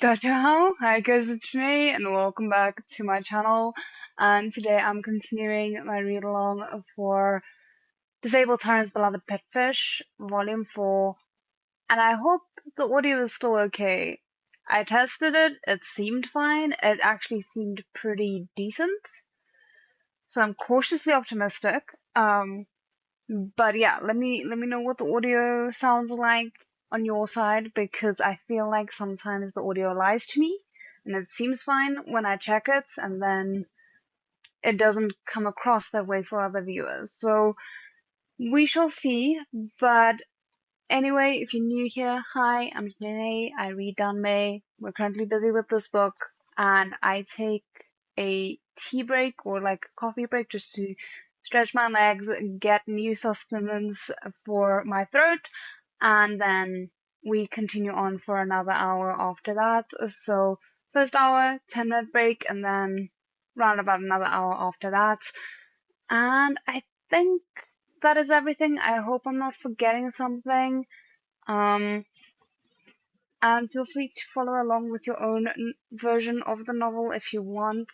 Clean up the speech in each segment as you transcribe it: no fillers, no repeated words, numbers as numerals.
Hi guys, it's me and welcome back to my channel. And today I'm continuing my read along for Disabled Tyrant's Beloved Pet Fish, Volume 4. And I hope the audio is still okay. I tested it, it seemed fine, it actually seemed pretty decent. So I'm cautiously optimistic. But yeah, let me know what the audio sounds like on your side because I feel like sometimes the audio lies to me and it seems fine when I check it and then it doesn't come across that way for other viewers. So we shall see. But anyway, if you're new here, hi, I'm Janae. I read May. We're currently busy with this book and I take a tea break or like a coffee break just to stretch my legs, get new sustenance for my throat, and then we continue on for another hour after that. So first hour, 10-minute break, and then round about another hour after that. And I think that is everything. I hope I'm not forgetting something. Um, and feel free to follow along with your own version of the novel if you want.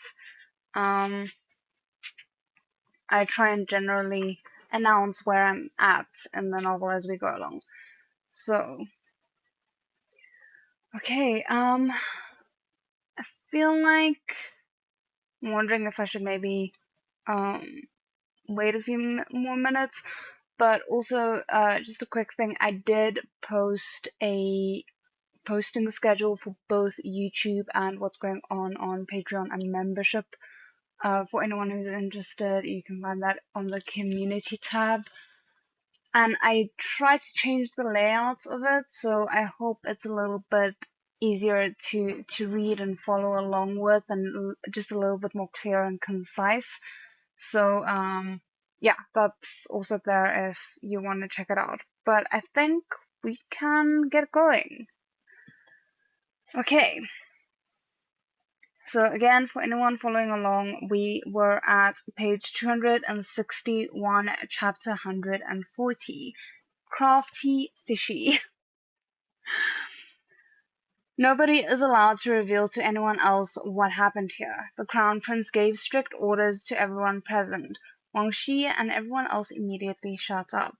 Um, I try and generally announce where I'm at in the novel as we go along. So, okay, I feel like I'm wondering if I should maybe wait a few more minutes, but also just a quick thing. I did post a posting schedule for both YouTube and what's going on Patreon and membership. For anyone who's interested, you can find that on the community tab. And I tried to change the layout of it, so I hope it's a little bit easier to read and follow along with, and just a little bit more clear and concise. So yeah, that's also there if you want to check it out. But I think we can get going. Okay. So again, for anyone following along, we were at page 261, chapter 140. Crafty Fishy. Nobody is allowed to reveal to anyone else what happened here. The Crown Prince gave strict orders to everyone present. Wang Shi and everyone else immediately shut up.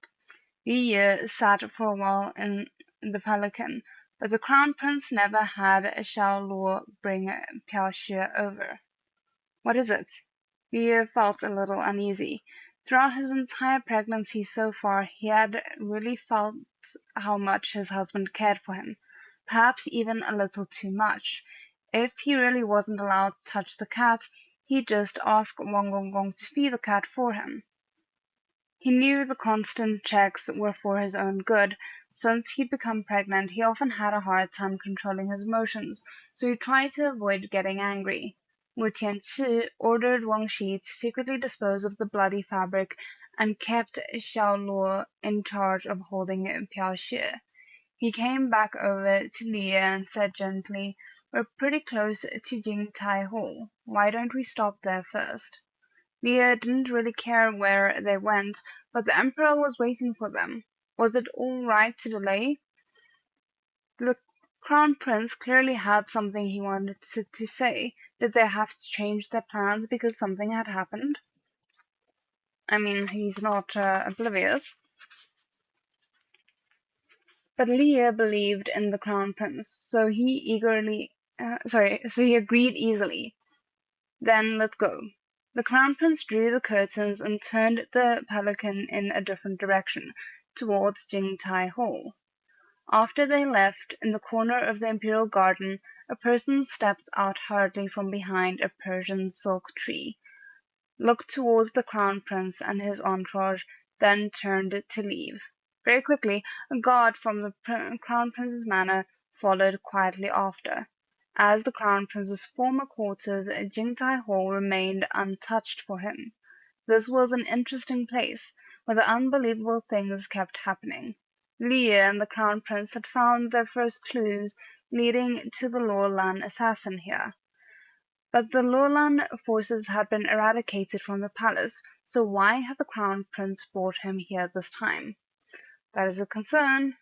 Yu Ye sat for a while in the Pelican, but the Crown Prince never had Xiao Luo bring Piao Xue over. What is it? Yu Ye felt a little uneasy. Throughout his entire pregnancy so far, he had really felt how much his husband cared for him. Perhaps even a little too much. If he really wasn't allowed to touch the cat, he'd just ask Wang Gonggong to feed the cat for him. He knew the constant checks were for his own good. Since he'd become pregnant, he often had a hard time controlling his emotions, so he tried to avoid getting angry. Wu Tianqi ordered Wang Shi to secretly dispose of the bloody fabric and kept Xiao Luo in charge of holding Piao Xue. He came back over to Lia and said gently, "We're pretty close to Jing Tai Hall. Why don't we stop there first?" Lia didn't really care where they went, but the Emperor was waiting for them. Was it all right to delay? The Crown Prince clearly had something he wanted to say. Did they have to change their plans because something had happened? I mean, he's not oblivious. But Lia believed in the Crown Prince, so he agreed easily. Then let's go. The Crown Prince drew the curtains and turned the Pelican in a different direction, towards Jing Tai Hall. After they left, in the corner of the Imperial Garden, a person stepped out hurriedly from behind a Persian silk tree, looked towards the Crown Prince and his entourage, then turned to leave. Very quickly, a guard from the Crown Prince's manor followed quietly after. As the Crown Prince's former quarters, Jing Tai Hall remained untouched for him. This was an interesting place, where the unbelievable things kept happening. Lia and the Crown Prince had found their first clues leading to the Luolan assassin here. But the Luolan forces had been eradicated from the palace, so why had the Crown Prince brought him here this time? That is a concern.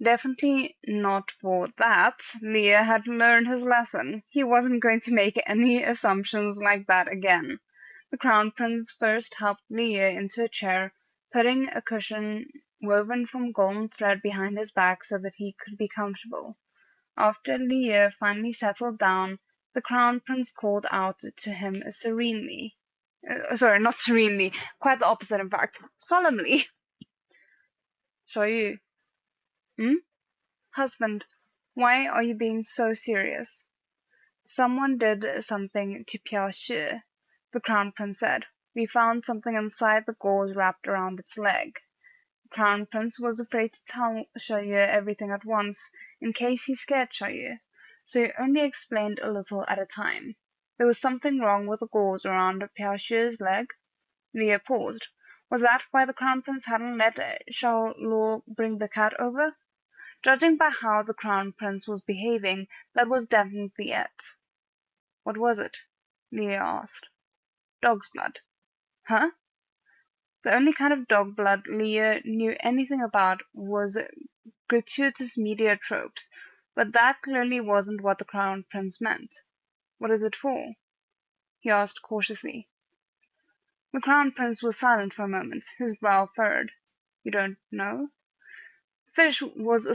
Definitely not for that. Leah had learned his lesson. He wasn't going to make any assumptions like that again. The Crown Prince first helped Leah into a chair, putting a cushion woven from golden thread behind his back so that he could be comfortable. After Leah finally settled down, the Crown Prince called out to him serenely. Sorry, not serenely, quite the opposite, in fact, solemnly. 小玉, Husband, why are you being so serious? Someone did something to Piao Shi, the Crown Prince said. We found something inside the gauze wrapped around its leg. The Crown Prince was afraid to tell Xiaoyu everything at once, in case he scared Xiaoyu, so he only explained a little at a time. There was something wrong with the gauze around Piao Shi's leg. Leah paused. Was that why the Crown Prince hadn't let Xiao Luo bring the cat over? Judging by how the Crown Prince was behaving, that was definitely it. What was it? Leah asked. Dog's blood. Huh? The only kind of dog blood Leah knew anything about was gratuitous media tropes, but that clearly wasn't what the Crown Prince meant. What is it for? He asked cautiously. The Crown Prince was silent for a moment, his brow furrowed. You don't know? The fish with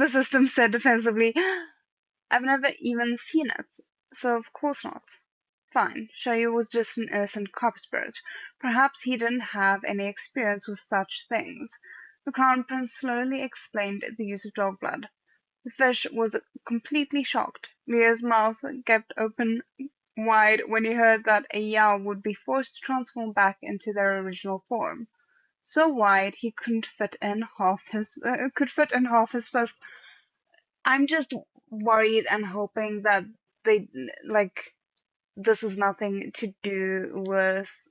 a system said defensively, I've never even seen it, so of course not. Fine, Xiaoyu was just an innocent carp spirit. Perhaps he didn't have any experience with such things. The Crown Prince slowly explained the use of dog blood. The fish was completely shocked. Leah's mouth kept open wide when he heard that a Yao would be forced to transform back into their original form. So wide he couldn't fit in half his fist. I'm just worried and hoping that they this is nothing to do with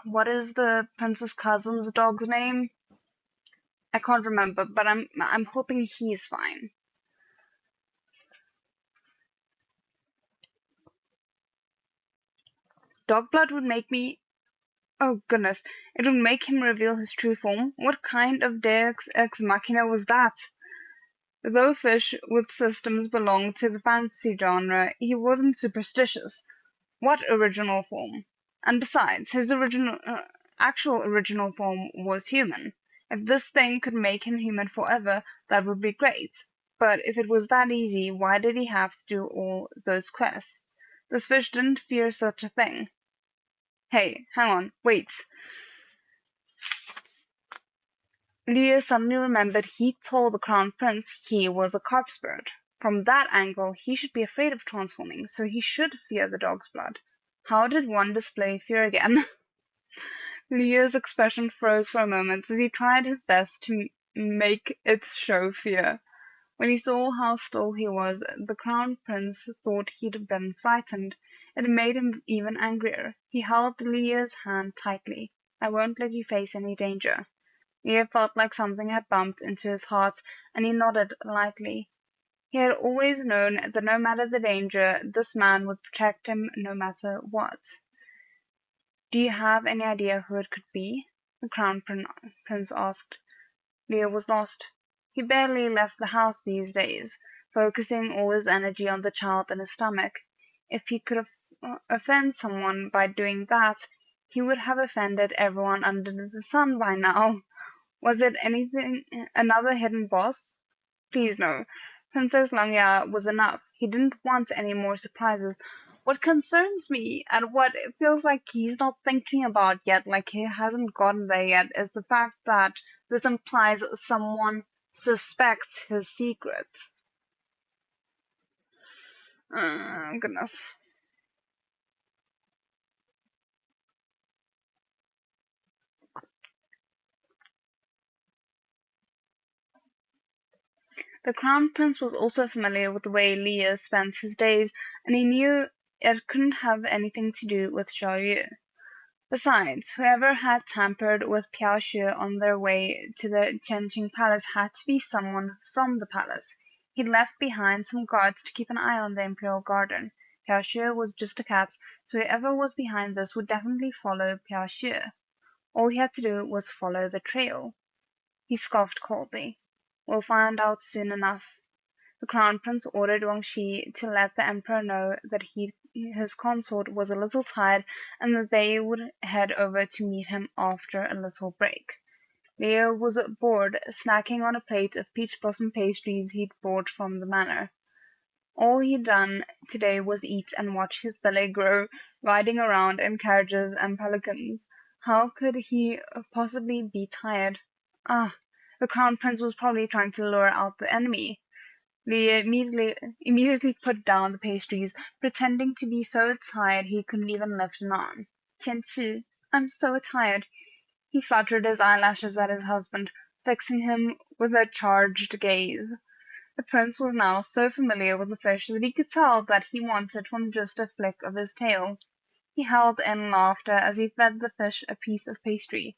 what is the prince's cousin's dog's name? I can't remember, but I'm hoping he's fine. Dog blood would make me Oh goodness, it would make him reveal his true form. What kind of deus ex machina was that? Though fish with systems belonged to the fantasy genre, he wasn't superstitious. What original form? And besides, his actual original form was human. If this thing could make him human forever, that would be great. But if it was that easy, why did he have to do all those quests? This fish didn't fear such a thing. Hey, hang on, wait. Leah suddenly remembered he'd told the Crown Prince he was a carp spirit. From that angle, he should be afraid of transforming, so he should fear the dog's blood. How did one display fear again? Leah's expression froze for a moment as he tried his best to make it show fear. When he saw how still he was, the Crown Prince thought he'd been frightened. It made him even angrier. He held Leah's hand tightly. I won't let you face any danger. Leah felt like something had bumped into his heart, and he nodded lightly. He had always known that no matter the danger, this man would protect him no matter what. Do you have any idea who it could be? The Crown Prince asked. Leah was lost. He barely left the house these days, focusing all his energy on the child in his stomach. If he could offend someone by doing that, he would have offended everyone under the sun by now. Was it another hidden boss? Please no. Princess Langya was enough. He didn't want any more surprises. What concerns me, and what it feels like he's not thinking about yet, like he hasn't gotten there yet, is the fact that this implies someone suspects his secret. Goodness. The Crown Prince was also familiar with the way Leah spent his days, and he knew it couldn't have anything to do with Xiaoyu. Besides, whoever had tampered with Piao Xue on their way to the Chenqing Palace had to be someone from the palace. He'd left behind some guards to keep an eye on the Imperial Garden. Piao Xue was just a cat, so whoever was behind this would definitely follow Piao Xue. All he had to do was follow the trail. He scoffed coldly. We'll find out soon enough. The Crown Prince ordered Wang Shi to let the Emperor know that his consort was a little tired and that they would head over to meet him after a little break. Leo was bored, snacking on a plate of peach blossom pastries he'd brought from the manor. All he'd done today was eat and watch his belly grow, riding around in carriages and pelicans. How could he possibly be tired? Ah, the Crown Prince was probably trying to lure out the enemy. Leo immediately put down the pastries, pretending to be so tired he couldn't even lift an arm. Tianqi, I'm so tired. He fluttered his eyelashes at his husband, fixing him with a charged gaze. The prince was now so familiar with the fish that he could tell that he wanted from just a flick of his tail. He howled in laughter as he fed the fish a piece of pastry.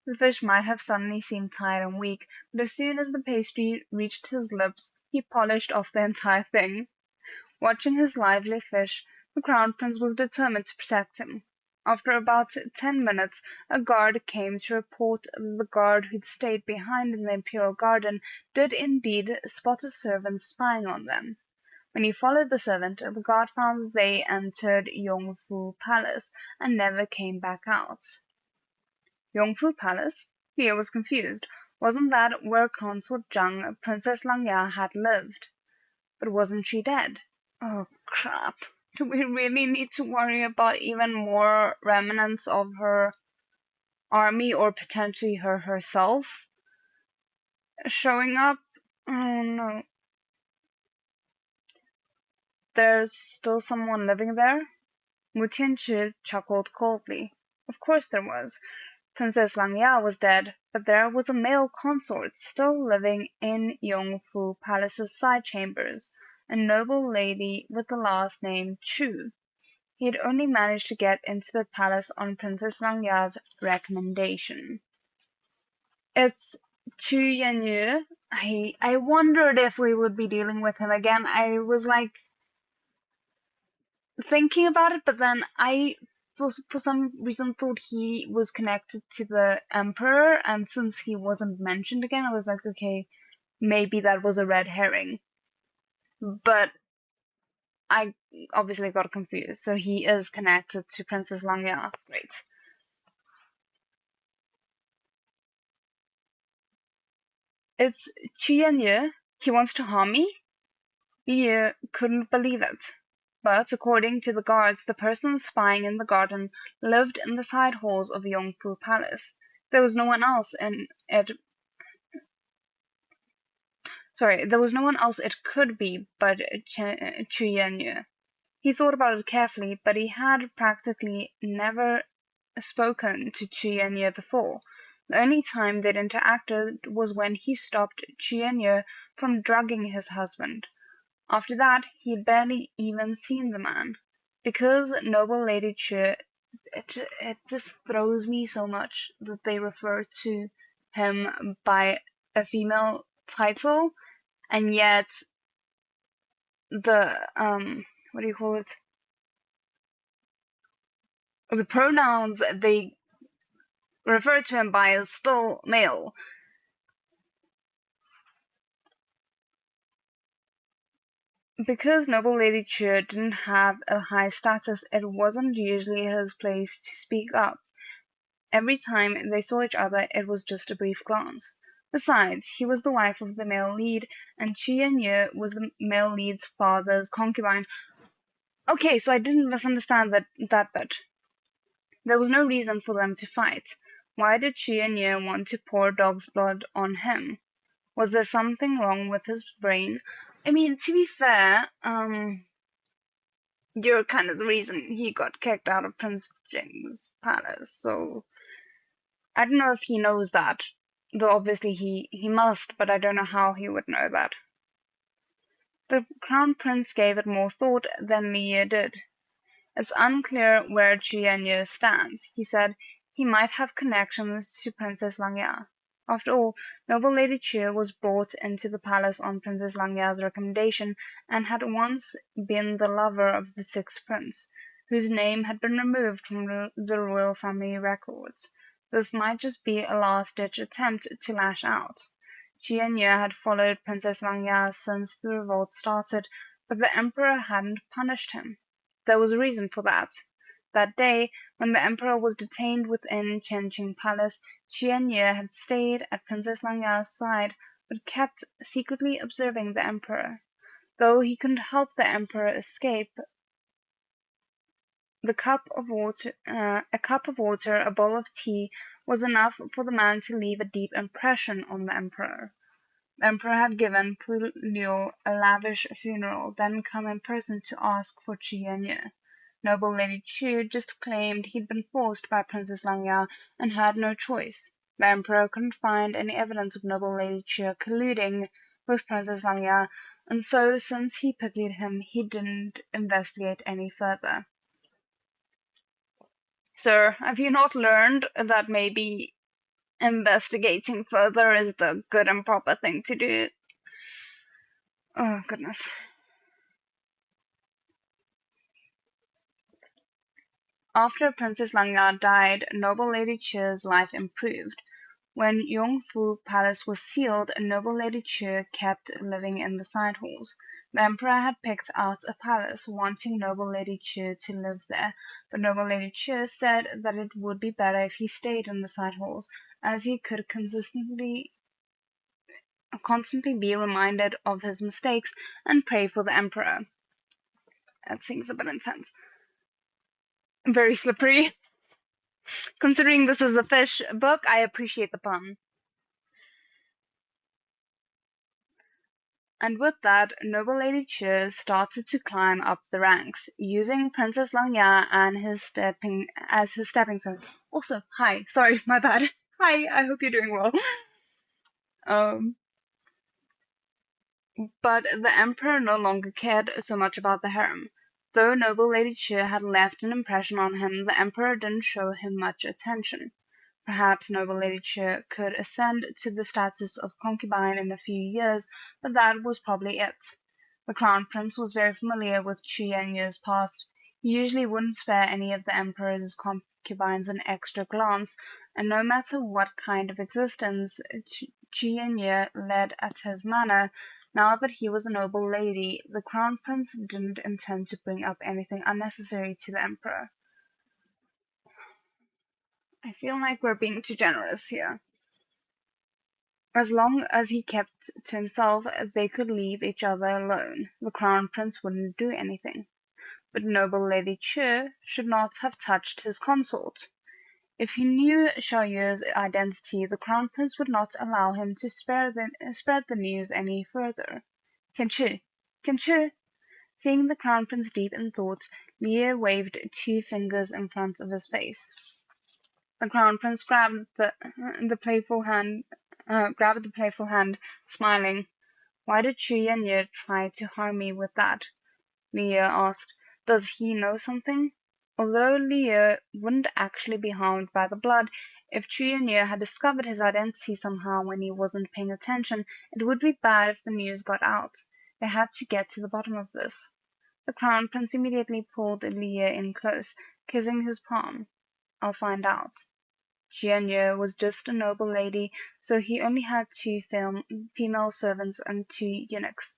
The fish might have suddenly seemed tired and weak, but as soon as the pastry reached his lips, he polished off the entire thing. Watching his lively fish, the Crown Prince was determined to protect him. After about 10 minutes, a guard came to report that the guard who'd stayed behind in the imperial garden did indeed spot a servant spying on them. When he followed the servant, the guard found that they entered Yongfu Palace and never came back out. Yongfu Palace? Leo was confused. Wasn't that where Consort Zhang, Princess Langya, had lived? But wasn't she dead? Oh, crap. Do we really need to worry about even more remnants of her army or potentially her herself showing up? Oh no. There's still someone living there? Mu Tianqi chuckled coldly. Of course there was. Princess Langya was dead, but there was a male consort still living in Yongfu Palace's side chambers, a noble lady with the last name Chu. He had only managed to get into the palace on Princess Langya's recommendation. It's Chu Yanyu. I wondered if we would be dealing with him again. I was like thinking about it, but then I for some reason thought he was connected to the Emperor, and since he wasn't mentioned again, I was like, okay, maybe that was a red herring. But I obviously got confused, so he is connected to Princess Langya. Great. It's Qianyu. He wants to harm me? Yi couldn't believe it. But according to the guards, the person spying in the garden lived in the side halls of Yongfu Palace. There was no one else in it. Sorry, there was no one else it could be but Chu Yanyu. He thought about it carefully, but he had practically never spoken to Chu Yanyu before. The only time they'd interacted was when he stopped Chu Yanyu from drugging his husband. After that, he'd barely even seen the man. Because Noble Lady Chu, it just throws me so much that they refer to him by a female title, and yet the what do you call it? The pronouns they refer to him by is still male. Because Noble Lady Chu didn't have a high status, it wasn't usually his place to speak up. Every time they saw each other, it was just a brief glance. Besides, he was the wife of the male lead, and Chi Yu was the male lead's father's concubine. Okay, so I didn't misunderstand that bit. There was no reason for them to fight. Why did Chi Yu want to pour dog's blood on him? Was there something wrong with his brain? I mean, to be fair, you're kind of the reason he got kicked out of Prince Jing's palace, so I don't know if he knows that. Though obviously he must, but I don't know how he would know that. The Crown Prince gave it more thought than Liye did. It's unclear where Jianye stands. He said he might have connections to Princess Langya. After all, noble Lady Chu was brought into the palace on Princess Langya's recommendation, and had once been the lover of the sixth prince, whose name had been removed from the royal family records. This might just be a last-ditch attempt to lash out. Qianyu had followed Princess Langya since the revolt started, but the emperor hadn't punished him. There was a reason for that. That day, when the emperor was detained within Qianqing Palace, Qianyu had stayed at Princess Langya's side, but kept secretly observing the emperor. Though he couldn't help the emperor escape, a cup of water, a bowl of tea, was enough for the man to leave a deep impression on the emperor. The emperor had given Pu Liu a lavish funeral, then come in person to ask for Qianyu. Noble Lady Chu just claimed he'd been forced by Princess Langya and had no choice. The emperor couldn't find any evidence of Noble Lady Chu colluding with Princess Langya, and so, since he pitied him, he didn't investigate any further. Sir, have you not learned that maybe investigating further is the good and proper thing to do? Oh, goodness. After Princess Langya died, Noble Lady Chu's life improved. When Yongfu Palace was sealed, Noble Lady Chu kept living in the side halls. The emperor had picked out a palace, wanting Noble Lady Chu to live there, but Noble Lady Chu said that it would be better if he stayed in the side halls, as he could constantly be reminded of his mistakes and pray for the emperor. That seems a bit intense. Very slippery. Considering this is a fish book, I appreciate the pun. And with that, Noble Lady Chu started to climb up the ranks, using Princess Langya and his stepping stone. Also, hi, sorry, my bad. Hi, I hope you're doing well. But the emperor no longer cared so much about the harem. Though Noble Lady Chu had left an impression on him, the emperor didn't show him much attention. Perhaps Noble Lady Chu could ascend to the status of concubine in a few years, but that was probably it. The crown prince was very familiar with Qianyu's past. He usually wouldn't spare any of the emperor's concubines an extra glance, and no matter what kind of existence Qianyu led at his manor, now that he was a noble lady, the crown prince didn't intend to bring up anything unnecessary to the emperor. I feel like we're being too generous here. As long as he kept to himself, they could leave each other alone. The crown prince wouldn't do anything. But Noble Lady Chu should not have touched his consort. If he knew Xiaoyu's identity, the crown prince would not allow him to spread the news any further. Kenchu! Kenchu! Seeing the crown prince deep in thought, Liu waved 2 fingers in front of his face. The crown prince grabbed the playful hand, smiling. Why did Chu Yanyu try to harm me with that? Liu asked. Does he know something? Although Liu wouldn't actually be harmed by the blood, if Chu Yanyu had discovered his identity somehow when he wasn't paying attention, it would be bad if the news got out. They had to get to the bottom of this. The crown prince immediately pulled Liu in close, kissing his palm. I'll find out. Qianyu was just a noble lady, so he only had 2 female servants and 2 eunuchs.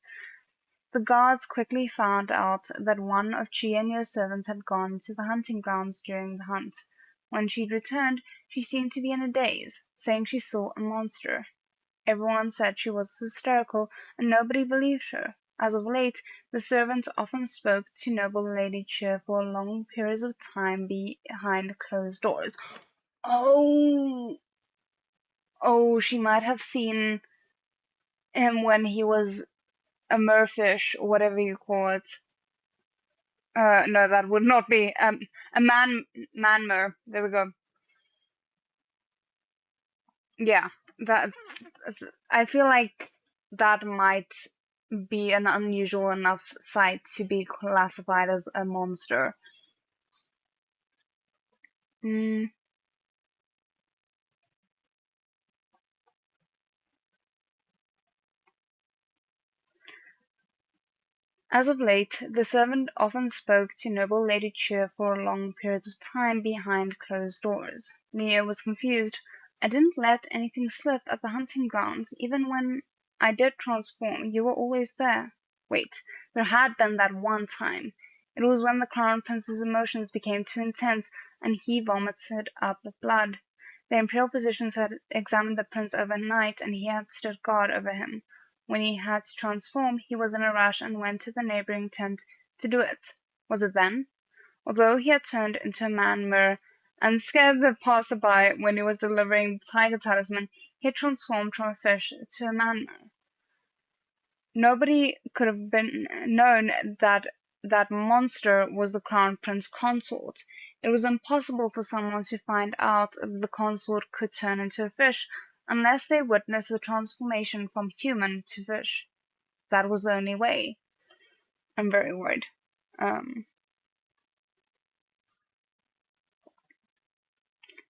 The guards quickly found out that one of Qianyu's servants had gone to the hunting grounds during the hunt. When she'd returned, she seemed to be in a daze, saying she saw a monster. Everyone said she was hysterical, and nobody believed her. As of late, the servant often spoke to Noble Lady Chu for long periods of time behind closed doors. Oh, she might have seen him when he was a merfish, or whatever you call it. No, that would not be a manmer. There we go. Yeah, I feel like that might be an unusual enough sight to be classified as a monster. Mm. As of late, the servant often spoke to noble Lady Cheer for long periods of time behind closed doors. Leah was confused. I didn't let anything slip at the hunting grounds. Even when I did transform, you were always there. Wait, there had been that one time. It was when the Crown Prince's emotions became too intense and he vomited up blood. The imperial physicians had examined the prince overnight and he had stood guard over him. When he had to transform, he was in a rush and went to the neighboring tent to do it. Was it then? Although he had turned into a man-mer and scared the passer-by when he was delivering the tiger talisman, he had transformed from a fish to a man-mer. Nobody could have been known that that monster was the Crown Prince Consort. It was impossible for someone to find out that the consort could turn into a fish unless they witnessed the transformation from human to fish. That was the only way. I'm very worried.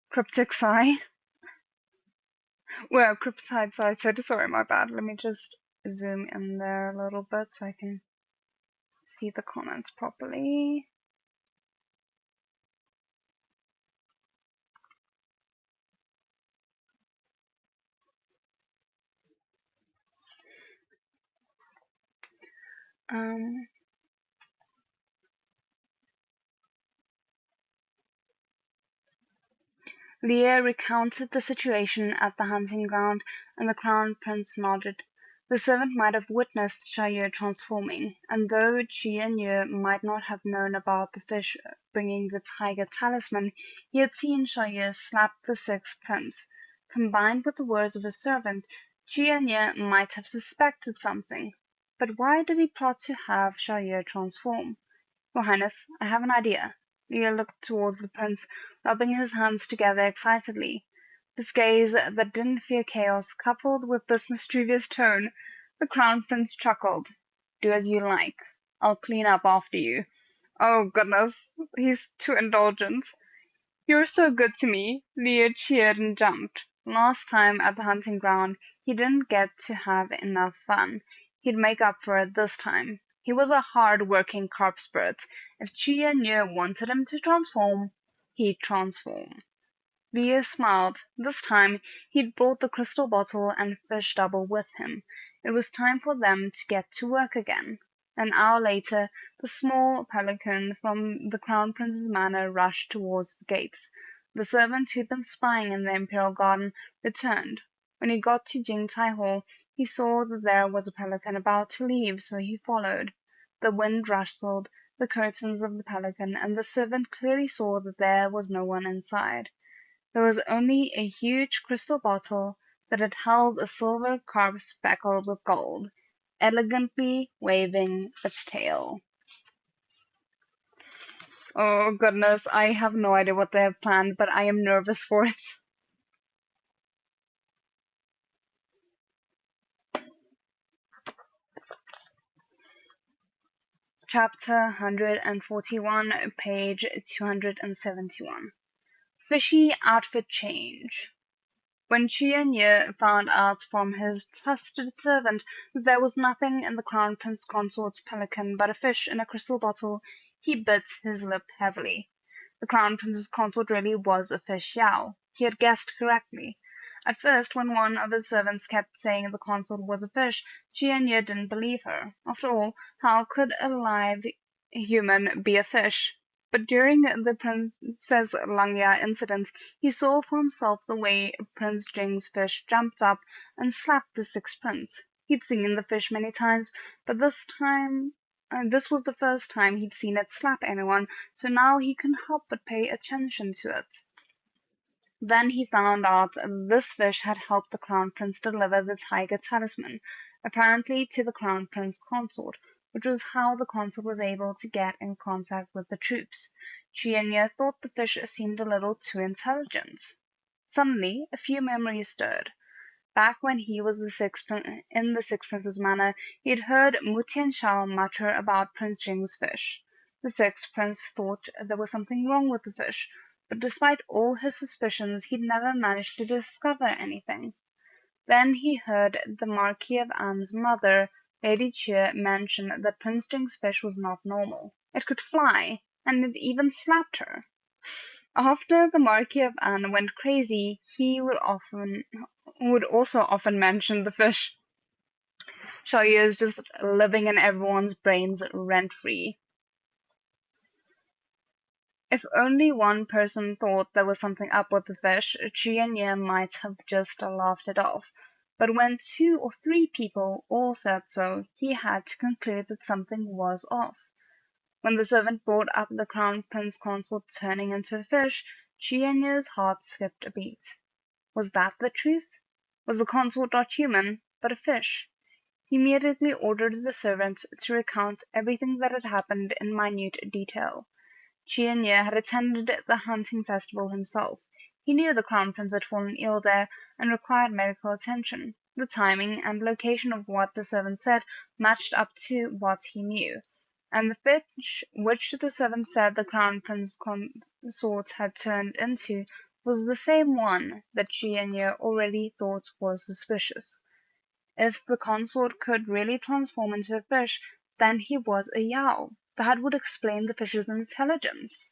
Cryptic sigh. Well, cryptide sigh said, sorry, my bad. Let me just zoom in there a little bit so I can see the comments properly. Leah recounted the situation at the hunting ground, and the Crown Prince nodded. The servant might have witnessed Shayir transforming, and though Chi and Yu might not have known about the fish bringing the tiger talisman, he had seen Shayir slap the sixth prince. Combined with the words of his servant, Chi and Yu might have suspected something. But why did he plot to have Shayir transform? Your Highness, I have an idea. Leah looked towards the prince, rubbing his hands together excitedly. This gaze that didn't fear chaos, coupled with this mischievous tone, the Crown Prince chuckled. Do as you like. I'll clean up after you. Oh, goodness, he's too indulgent. You're so good to me. Leah cheered and jumped. Last time at the hunting ground, he didn't get to have enough fun. He'd make up for it this time. He was a hard-working carp spirit. If Chia Nye wanted him to transform, he'd transform. Leah smiled. This time, he'd brought the crystal bottle and fish double with him. It was time for them to get to work again. An hour later, the small pelican from the Crown Prince's manor rushed towards the gates. The servant who'd been spying in the imperial garden returned. When he got to Jing Tai Hall, he saw that there was a pelican about to leave, so he followed. The wind rustled the curtains of the pelican, and the servant clearly saw that there was no one inside. There was only a huge crystal bottle that had held a silver carp speckled with gold, elegantly waving its tail. Oh goodness, I have no idea what they have planned, but I am nervous for it. Chapter 141, page 271. Fishy outfit change. When Chianye found out from his trusted servant that there was nothing in the Crown Prince Consort's pelican but a fish in a crystal bottle, he bit his lip heavily. The Crown Prince's consort really was a fish Yao. He had guessed correctly. At first, when one of his servants kept saying the consort was a fish, Chianye didn't believe her. After all, how could a live human be a fish? But during the Princess Langya incident, he saw for himself the way Prince Jing's fish jumped up and slapped the sixth prince. He'd seen the fish many times, but this was the first time he'd seen it slap anyone, so now he couldn't help but pay attention to it. Then he found out this fish had helped the Crown Prince deliver the tiger talisman, apparently to the Crown Prince consort, which was how the consort was able to get in contact with the troops. Chienya thought the fish seemed a little too intelligent. Suddenly, a few memories stirred. Back when he was in the Six Princes manor, he had heard Mutian Shao mutter about Prince Jing's fish. The Sixth Prince thought there was something wrong with the fish, but despite all his suspicions, he'd never managed to discover anything. Then he heard the Marquis of Anne's mother, Lady Cheer mentioned that Prince Jing's fish was not normal. It could fly, and it even slapped her. After the Marquis of Anne went crazy, he would also often mention the fish. Xiaoyu is just living in everyone's brains rent-free. If only one person thought there was something up with the fish, Jianye might have just laughed it off. But when 2 or 3 people all said so, he had to conclude that something was off. When the servant brought up the Crown Prince Consort turning into a fish, Jianye's heart skipped a beat. Was that the truth? Was the consort not human, but a fish? He immediately ordered the servant to recount everything that had happened in minute detail. Jianye had attended the hunting festival himself. He knew the Crown Prince had fallen ill there and required medical attention. The timing and location of what the servant said matched up to what he knew, and the fish which the servant said the Crown Prince consort had turned into was the same one that Jianye already thought was suspicious. If the consort could really transform into a fish, then he was a Yao. That would explain the fish's intelligence.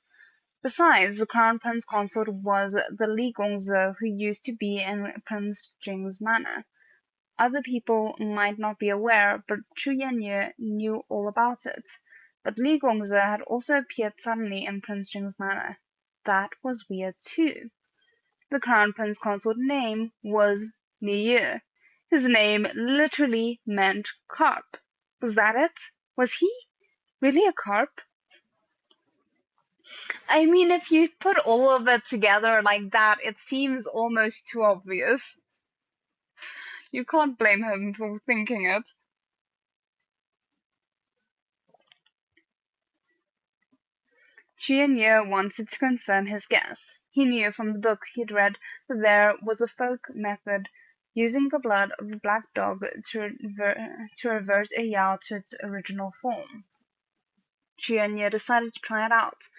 Besides, the Crown Prince Consort was the Li Gongzi who used to be in Prince Jing's manor. Other people might not be aware, but Chu Yanyu knew all about it. But Li Gongzi had also appeared suddenly in Prince Jing's manor. That was weird too. The Crown Prince Consort's name was Li Yu. His name literally meant carp. Was that it? Was he really a carp? I mean, if you put all of it together like that, it seems almost too obvious. You can't blame him for thinking it. Jianye wanted to confirm his guess. He knew from the books he'd read that there was a folk method using the blood of a black dog to revert a Yao to its original form. Jianye decided to try it out.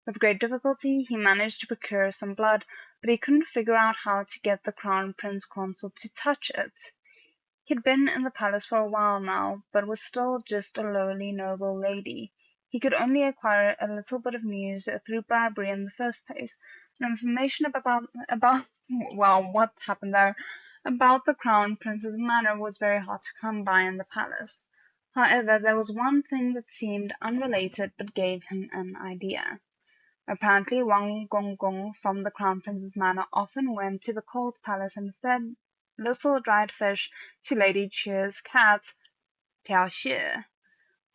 With great difficulty, he managed to procure some blood, but he couldn't figure out how to get the Crown Prince Consort to touch it. He'd been in the palace for a while now, but was still just a lowly noble lady. He could only acquire a little bit of news through bribery in the first place, and information what happened there, about the Crown Prince's manor was very hard to come by in the palace. However, there was one thing that seemed unrelated but gave him an idea. Apparently, Wang Gonggong from the Crown Prince's manor often went to the cold palace and fed little dried fish to Lady Cheer's cat, Piao Xie.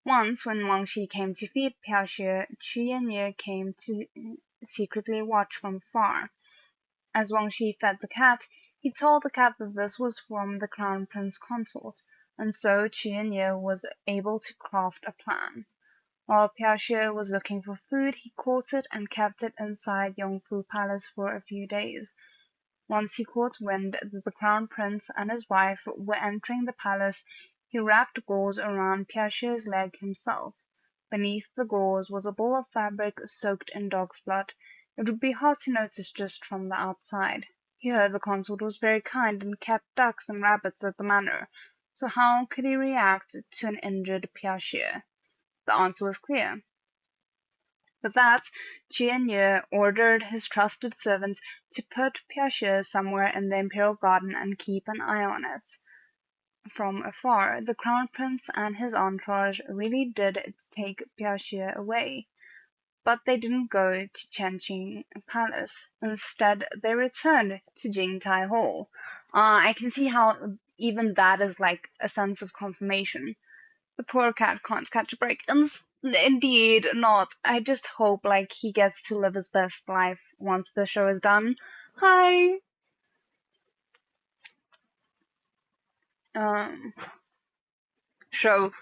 Once, when Wang Shi came to feed Piao Xie, Chu Yanyu came to secretly watch from afar. As Wang Shi fed the cat, he told the cat that this was from the Crown Prince Consort, and so Chu Yanyu was able to craft a plan. While Piao Xie was looking for food, he caught it and kept it inside Yongfu Palace for a few days. Once he caught wind that the Crown Prince and his wife were entering the palace, he wrapped gauze around Piao Xie's leg himself. Beneath the gauze was a ball of fabric soaked in dog's blood. It would be hard to notice just from the outside. He heard the consort was very kind and kept ducks and rabbits at the manor, so how could he react to an injured Piao Xie? The answer was clear. With that, Jianye ordered his trusted servant to put Piao Xie somewhere in the imperial garden and keep an eye on it. From afar, the Crown Prince and his entourage really did take Piao Xie away. But they didn't go to Chenqing Palace. Instead, they returned to Jingtai Hall. I can see how even that is like a sense of confirmation. The poor cat can't catch a break. Indeed not. I just hope like he gets to live his best life once the show is done. Hi. Show.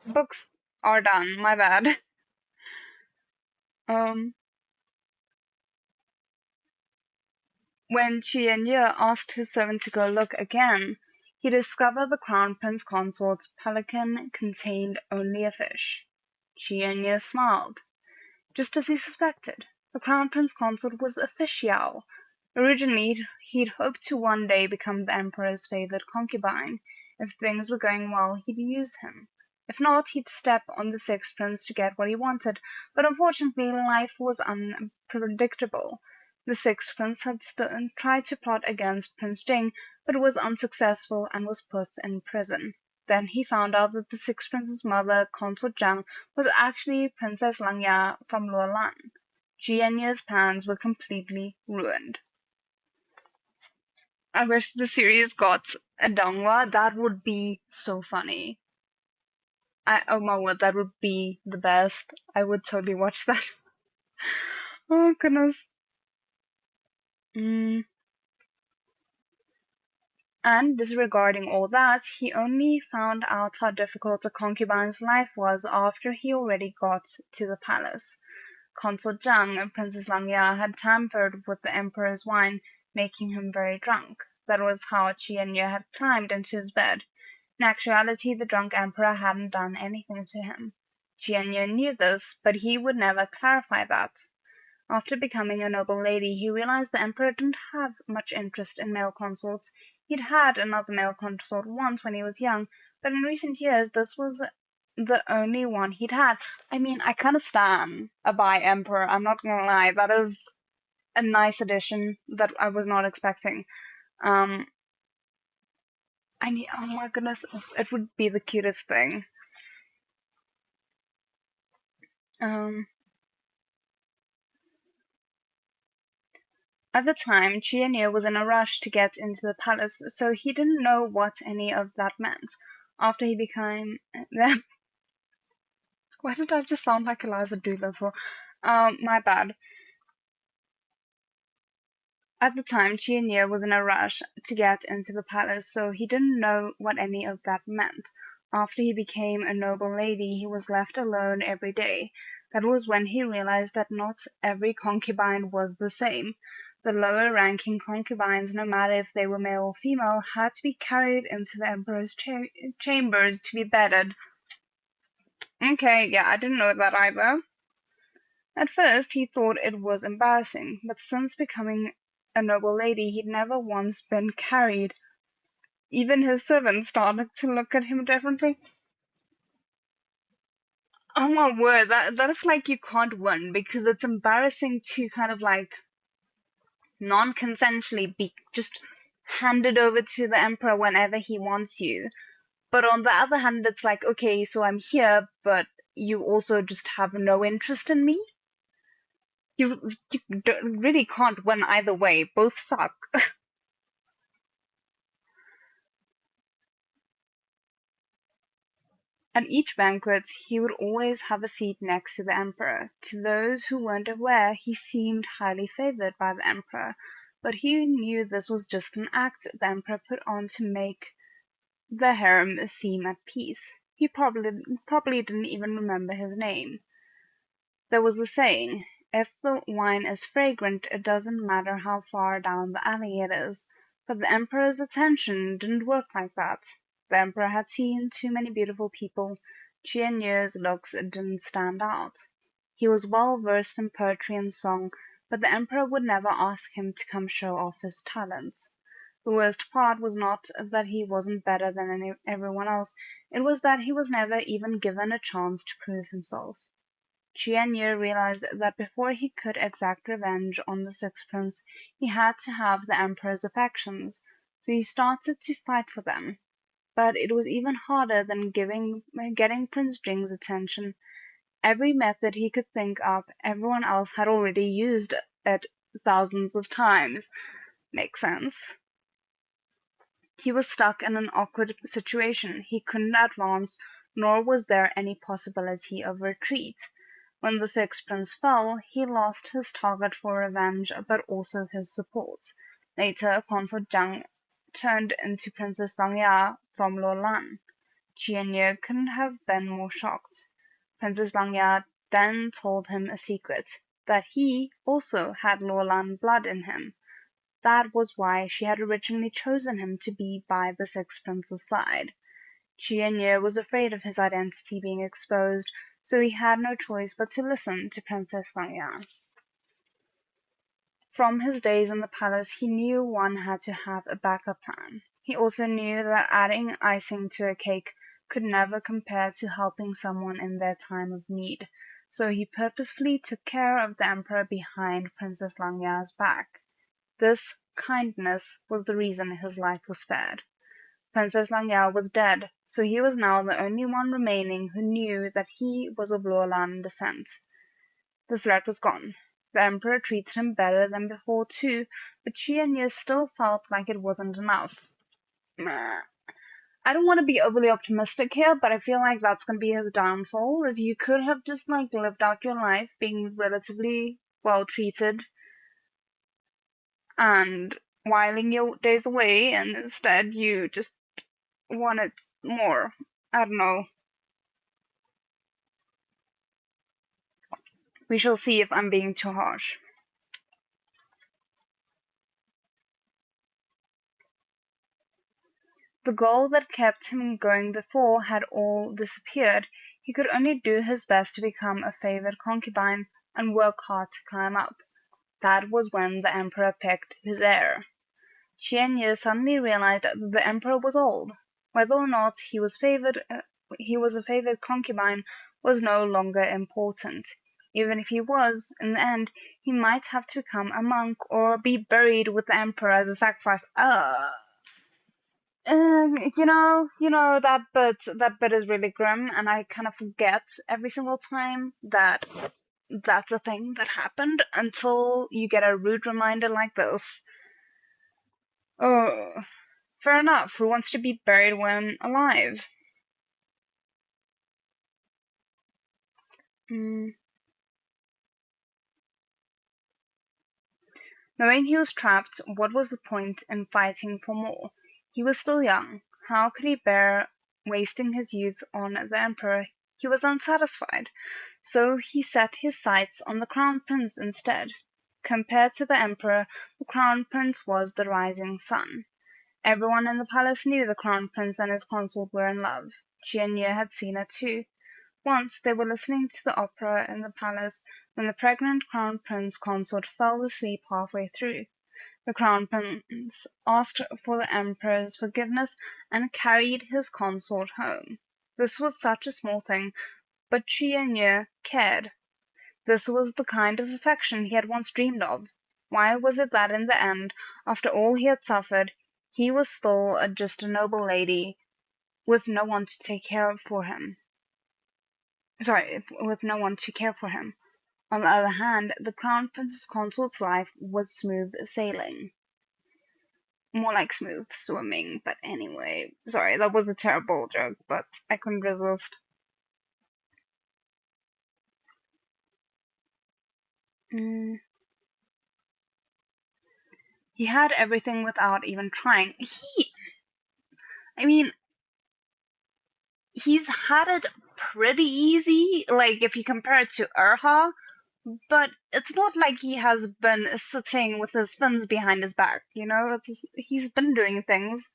Books are done. My bad. When Qianye asked his servant to go look again, he discovered the Crown Prince Consort's pelican contained only a fish. Qianye smiled. Just as he suspected, the Crown Prince Consort was a fish Yao. Originally, he'd hoped to one day become the Emperor's favored concubine. If things were going well, he'd use him. If not, he'd step on the Sixth Prince to get what he wanted. But unfortunately, life was unpredictable. The Sixth Prince had tried to plot against Prince Jing, but was unsuccessful and was put in prison. Then he found out that the Sixth Prince's mother, Consort Zhang, was actually Princess Langya from Luolan. Jianye's plans were completely ruined. I wish the series got a donghua. That would be so funny. Oh my word, that would be the best. I would totally watch that. Oh goodness. And disregarding all that, he only found out how difficult a concubine's life was after he already got to the palace. Consort Zhang and Princess Langya had tampered with the emperor's wine, making him very drunk. That was how Qianye had climbed into his bed. In actuality, the drunk emperor hadn't done anything to him. Qianye knew this, but he would never clarify that. After becoming a noble lady, he realized the emperor didn't have much interest in male consorts. He'd had another male consort once when he was young, but in recent years this was the only one he'd had. I mean, I kind of stan a bi-emperor, I'm not gonna lie. That is a nice addition that I was not expecting. Oh my goodness, it would be the cutest thing. At the time, Qianye was in a rush to get into the palace, so he didn't know what any of that meant. After he became... Why did I just sound like Eliza Doolittle? My bad. At the time, Qianye was in a rush to get into the palace, so he didn't know what any of that meant. After he became a noble lady, he was left alone every day. That was when he realized that not every concubine was the same. The lower-ranking concubines, no matter if they were male or female, had to be carried into the emperor's chambers to be bedded. Okay, yeah, I didn't know that either. At first, he thought it was embarrassing, but since becoming a noble lady, he'd never once been carried. Even his servants started to look at him differently. Oh my word, that is like you can't win, because it's embarrassing to kind of like non-consensually be just handed over to the emperor whenever he wants you. But on the other hand, it's like, okay, so I'm here, but you also just have no interest in me? You really can't win either way. Both suck. At each banquet, he would always have a seat next to the emperor. To those who weren't aware, he seemed highly favored by the emperor, but he knew this was just an act the emperor put on to make the harem seem at peace. He probably didn't even remember his name. There was the saying, if the wine is fragrant, it doesn't matter how far down the alley it is. But the emperor's attention didn't work like that. The emperor had seen too many beautiful people. Qianye's looks didn't stand out. He was well versed in poetry and song, but the emperor would never ask him to come show off his talents. The worst part was not that he wasn't better than everyone else, it was that he was never even given a chance to prove himself. Qianye realized that before he could exact revenge on the Sixth Prince, he had to have the Emperor's affections, so he started to fight for them. But it was even harder than getting Prince Jing's attention. Every method he could think up, everyone else had already used it thousands of times. Makes sense. He was stuck in an awkward situation. He couldn't advance, nor was there any possibility of retreat. When the Sixth Prince fell, he lost his target for revenge, but also his support. Later, Consort Zhang turned into Princess Langya from Luolan. Qianye couldn't have been more shocked. Princess Langya then told him a secret, that he also had Luolan blood in him. That was why she had originally chosen him to be by the Sixth Prince's side. Qianye was afraid of his identity being exposed, so he had no choice but to listen to Princess Langya. From his days in the palace, he knew one had to have a backup plan. He also knew that adding icing to a cake could never compare to helping someone in their time of need, so he purposefully took care of the Emperor behind Princess Langya's back. This kindness was the reason his life was spared. Princess Langya was dead, so he was now the only one remaining who knew that he was of Luolan descent. The threat was gone. The Emperor treated him better than before, too, but Xianyu still felt like it wasn't enough. Meh. I don't want to be overly optimistic here, but I feel like that's going to be his downfall, as you could have just, lived out your life being relatively well treated and whiling your days away, and instead you just wanted more. I don't know. We shall see if I'm being too harsh. The goal that kept him going before had all disappeared. He could only do his best to become a favored concubine and work hard to climb up. That was when the Emperor picked his heir. Xianyu suddenly realized that the Emperor was old. Whether or not he was a favored concubine was no longer important. Even if he was, in the end, he might have to become a monk or be buried with the Emperor as a sacrifice. That bit is really grim, and I kind of forget every single time that that's a thing that happened until you get a rude reminder like this. Oh, fair enough. Who wants to be buried when alive? Mm. Knowing he was trapped, what was the point in fighting for more? He was still young. How could he bear wasting his youth on the Emperor? He was unsatisfied, so he set his sights on the Crown Prince instead. Compared to the Emperor, the Crown Prince was the rising sun. Everyone in the palace knew the Crown Prince and his consort were in love. Qianye had seen it too. Once they were listening to the opera in the palace when the pregnant Crown Prince consort fell asleep halfway through. The Crown Prince asked for the Emperor's forgiveness and carried his consort home. This was such a small thing, but Qianye cared. This was the kind of affection he had once dreamed of. Why was it that in the end, after all he had suffered, he was still just a noble lady with no one to take care of for him? With no one to care for him. On the other hand, the Crown Prince's consort's life was smooth sailing. More like smooth swimming, but anyway. Sorry, that was a terrible joke, but I couldn't resist. He had everything without even trying. I mean, he's had it pretty easy, if you compare it to Urha, but it's not like he has been sitting with his fins behind his back, he's been doing things.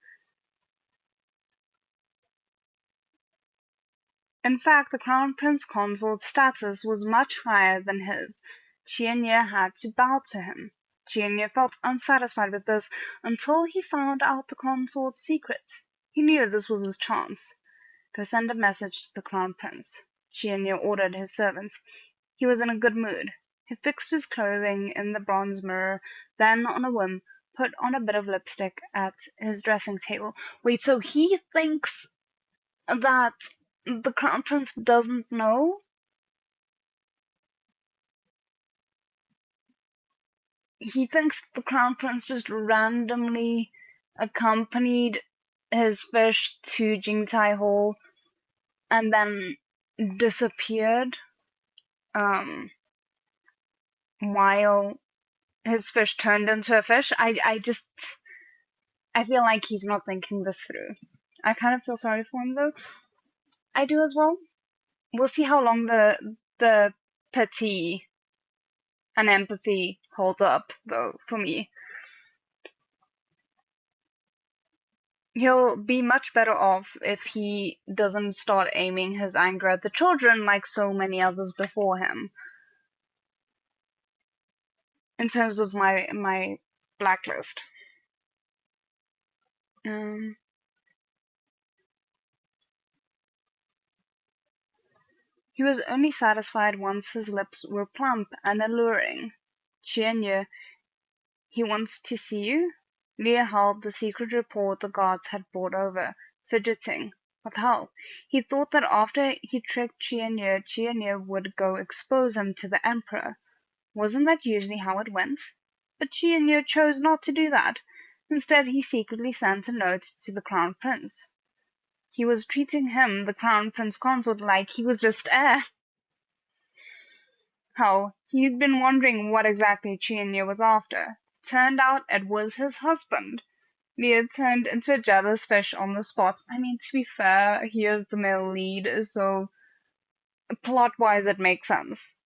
In fact, the Crown Prince Consort's status was much higher than his. Qianye had to bow to him. Qianye felt unsatisfied with this until he found out the consort's secret. He knew this was his chance. Go send a message to the Crown Prince. Qianye ordered his servants. He was in a good mood. He fixed his clothing in the bronze mirror, then, on a whim, put on a bit of lipstick at his dressing table. Wait, so he thinks that the Crown Prince doesn't know? He thinks the Crown Prince just randomly accompanied his fish to Jingtai Hall and then disappeared while his fish turned into a fish. I feel like he's not thinking this through. I kind of feel sorry for him, though. I do as well. We'll see how long the pity and empathy hold up, though, for me. He'll be much better off if he doesn't start aiming his anger at the children like so many others before him. In terms of my blacklist. Um, he was only satisfied once his lips were plump and alluring. Chienye, he wants to see you? Leah held the secret report the guards had brought over, fidgeting. What the hell? He thought that after he tricked Chienye, Chienye would go expose him to the Emperor. Wasn't that usually how it went? But Chienye chose not to do that. Instead, he secretly sent a note to the Crown Prince. He was treating him, the Crown Prince Consort, like he was just air. Hell, he'd been wondering what exactly Chienye was after. Turned out it was his husband. Leah turned into a jealous fish on the spot. I mean, to be fair, he is the male lead, so plot-wise it makes sense.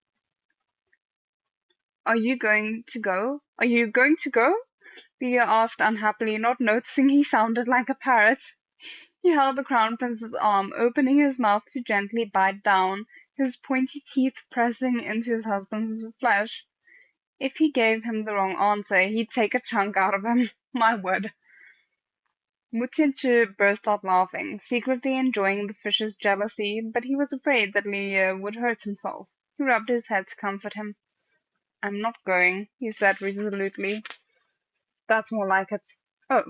Are you going to go? Are you going to go? Leah asked unhappily, not noticing he sounded like a parrot. He held the Crown Prince's arm, opening his mouth to gently bite down, his pointy teeth pressing into his husband's flesh. If he gave him the wrong answer, he'd take a chunk out of him. My word. Mutianchu burst out laughing, secretly enjoying the fish's jealousy, but he was afraid that Leah would hurt himself. He rubbed his head to comfort him. I'm not going, he said resolutely. That's more like it. Oh,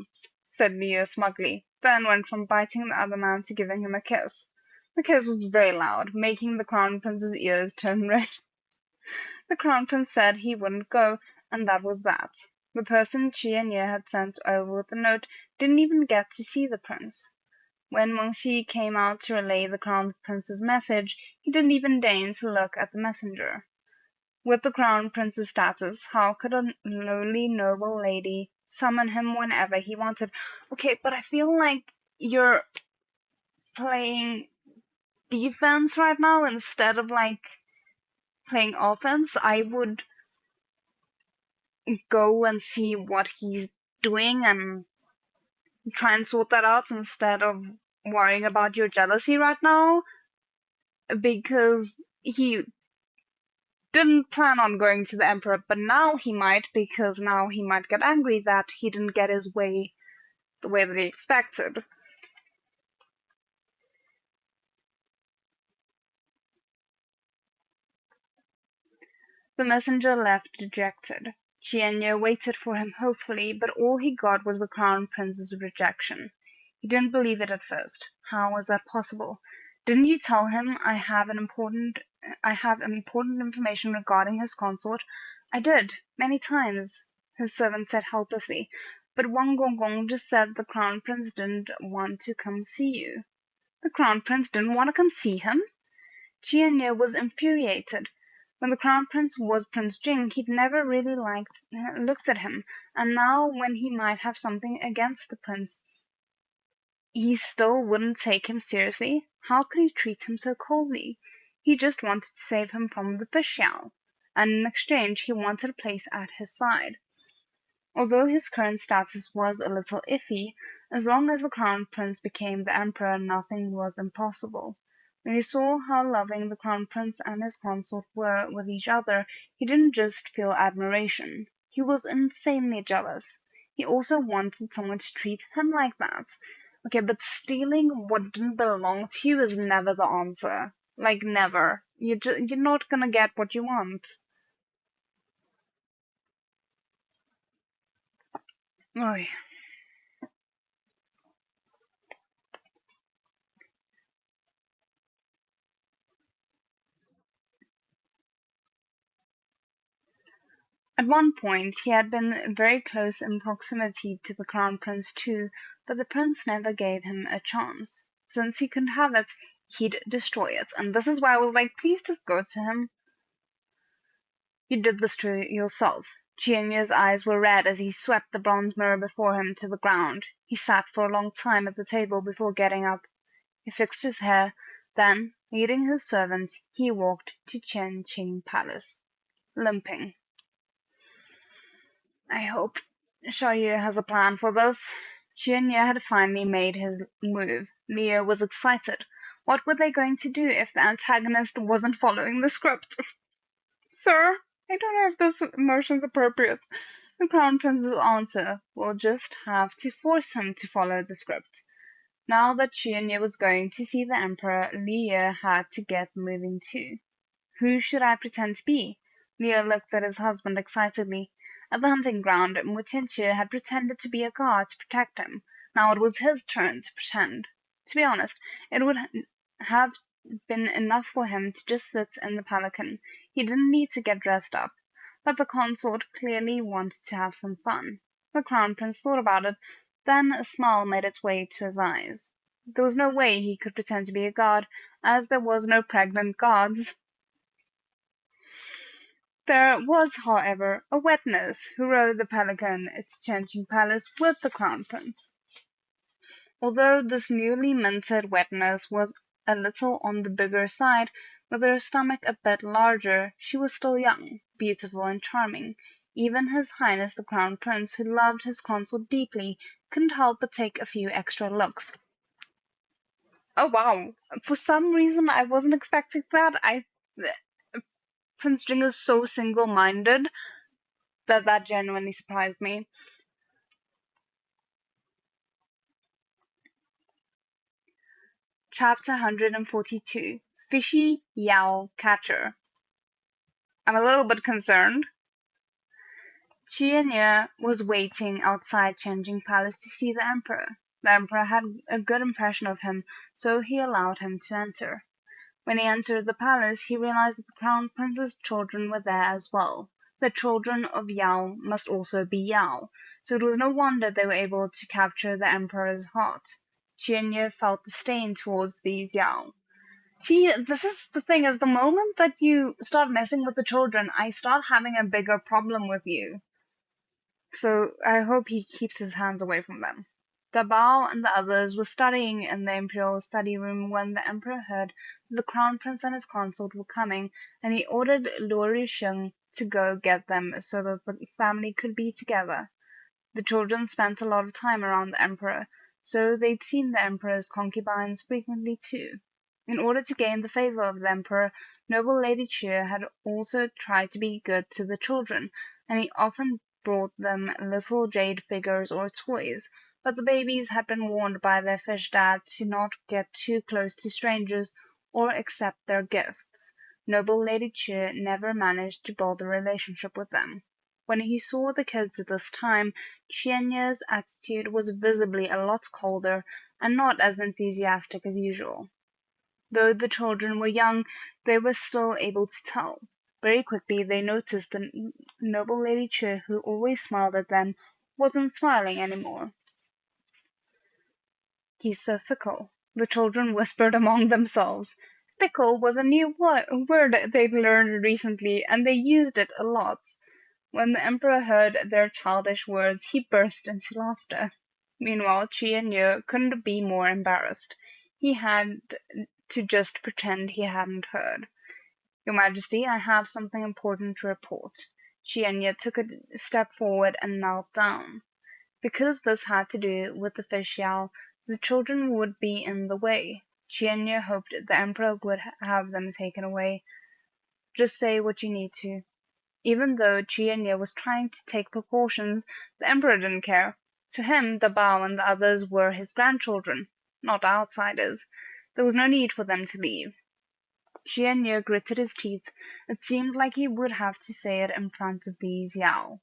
said Leah smugly, then went from biting the other man to giving him a kiss. The kiss was very loud, making the Crown Prince's ears turn red. The Crown Prince said he wouldn't go, and that was that. The person Chienye had sent over with the note didn't even get to see the prince. When Mengxi came out to relay the Crown Prince's message, he didn't even deign to look at the messenger. With the Crown Prince's status, how could a lowly noble lady summon him whenever he wanted? Okay, but I feel like you're playing defense right now instead of like playing offense. I would go and see what he's doing and try and sort that out instead of worrying about your jealousy right now, because he didn't plan on going to the Emperor, but now he might, because now he might get angry that he didn't get his way the way that he expected. The messenger left dejected. Chienye waited for him hopefully, but all he got was the Crown Prince's rejection. He didn't believe it at first. How was that possible? Didn't you tell him I have important information regarding his consort? I did, many times, his servant said helplessly. But Wang Gonggong just said the Crown Prince didn't want to come see you. The Crown Prince didn't want to come see him? Chienye was infuriated. When the Crown Prince was Prince Jing, he'd never really looked at him, and now when he might have something against the prince, he still wouldn't take him seriously. How could he treat him so coldly? He just wanted to save him from the fish yowl, and in exchange he wanted a place at his side. Although his current status was a little iffy, as long as the Crown Prince became the Emperor, nothing was impossible. When he saw how loving the Crown Prince and his consort were with each other, he didn't just feel admiration. He was insanely jealous. He also wanted someone to treat him like that. Okay, but stealing what didn't belong to you is never the answer. Like, never. You're not gonna get what you want. Oy. At one point he had been very close in proximity to the Crown Prince too, but the Prince never gave him a chance. Since he couldn't have it, he'd destroy it, and this is why I was like, please just go to him. You did this to yourself. Chienya's eyes were red as he swept the bronze mirror before him to the ground. He sat for a long time at the table before getting up. He fixed his hair, then, leading his servants, he walked to Chen Qing Palace, limping. I hope Xiaoyu has a plan for this. Xianye had finally made his move. Leah was excited. What were they going to do if the antagonist wasn't following the script? Sir, I don't know if this emotion's appropriate. The Crown Prince's answer will just have to force him to follow the script. Now that Xianye was going to see the Emperor, Liu had to get moving too. Who should I pretend to be? Liu looked at his husband excitedly. At the hunting ground, Mutianchi had pretended to be a guard to protect him. Now it was his turn to pretend. To be honest, it would have been enough for him to just sit in the pelican. He didn't need to get dressed up. But the consort clearly wanted to have some fun. The Crown Prince thought about it, then a smile made its way to his eyes. There was no way he could pretend to be a guard, as there was no pregnant guards. There was, however, a wet nurse who rode the pelican to Changing Palace with the Crown Prince. Although this newly minted wet nurse was a little on the bigger side, with her stomach a bit larger, she was still young, beautiful, and charming. Even His Highness the Crown Prince, who loved his consort deeply, couldn't help but take a few extra looks. Oh wow! For some reason, I wasn't expecting that. Prince Jing is so single-minded that genuinely surprised me. Chapter 142: Fishy Yao Catcher. I'm a little bit concerned. Qianye was waiting outside Changing Palace to see the Emperor. The Emperor had a good impression of him, so he allowed him to enter. When he entered the palace, he realized that the Crown Prince's children were there as well. The children of Yao must also be Yao, so it was no wonder they were able to capture the Emperor's heart. Qianye felt disdain towards these Yao. See, this is the thing, is the moment that you start messing with the children, I start having a bigger problem with you. So I hope he keeps his hands away from them. Dabao and the others were studying in the imperial study room when the emperor heard that the crown prince and his consort were coming, and he ordered Luo Sheng to go get them so that the family could be together. The children spent a lot of time around the emperor, so they'd seen the emperor's concubines frequently too. In order to gain the favor of the emperor, noble Lady Chu had also tried to be good to the children, and he often brought them little jade figures or toys, but the babies had been warned by their fish dad to not get too close to strangers or accept their gifts. Noble Lady Chu never managed to build a relationship with them. When he saw the kids at this time, Qianye's attitude was visibly a lot colder and not as enthusiastic as usual. Though the children were young, they were still able to tell. Very quickly they noticed the noble Lady Chu, who always smiled at them, wasn't smiling anymore. "He's so fickle," the children whispered among themselves. Fickle was a new word they'd learned recently, and they used it a lot. When the emperor heard their childish words, he burst into laughter. Meanwhile, Qianye couldn't be more embarrassed. He had to just pretend he hadn't heard. "Your Majesty, I have something important to report." Qianye took a step forward and knelt down. Because this had to do with the fish Yao, the children would be in the way. Qianye hoped the emperor would have them taken away. "Just say what you need to." Even though Qianye was trying to take precautions, the emperor didn't care. To him, the Bao and the others were his grandchildren, not outsiders. There was no need for them to leave. Qianye gritted his teeth. It seemed like he would have to say it in front of these Yao.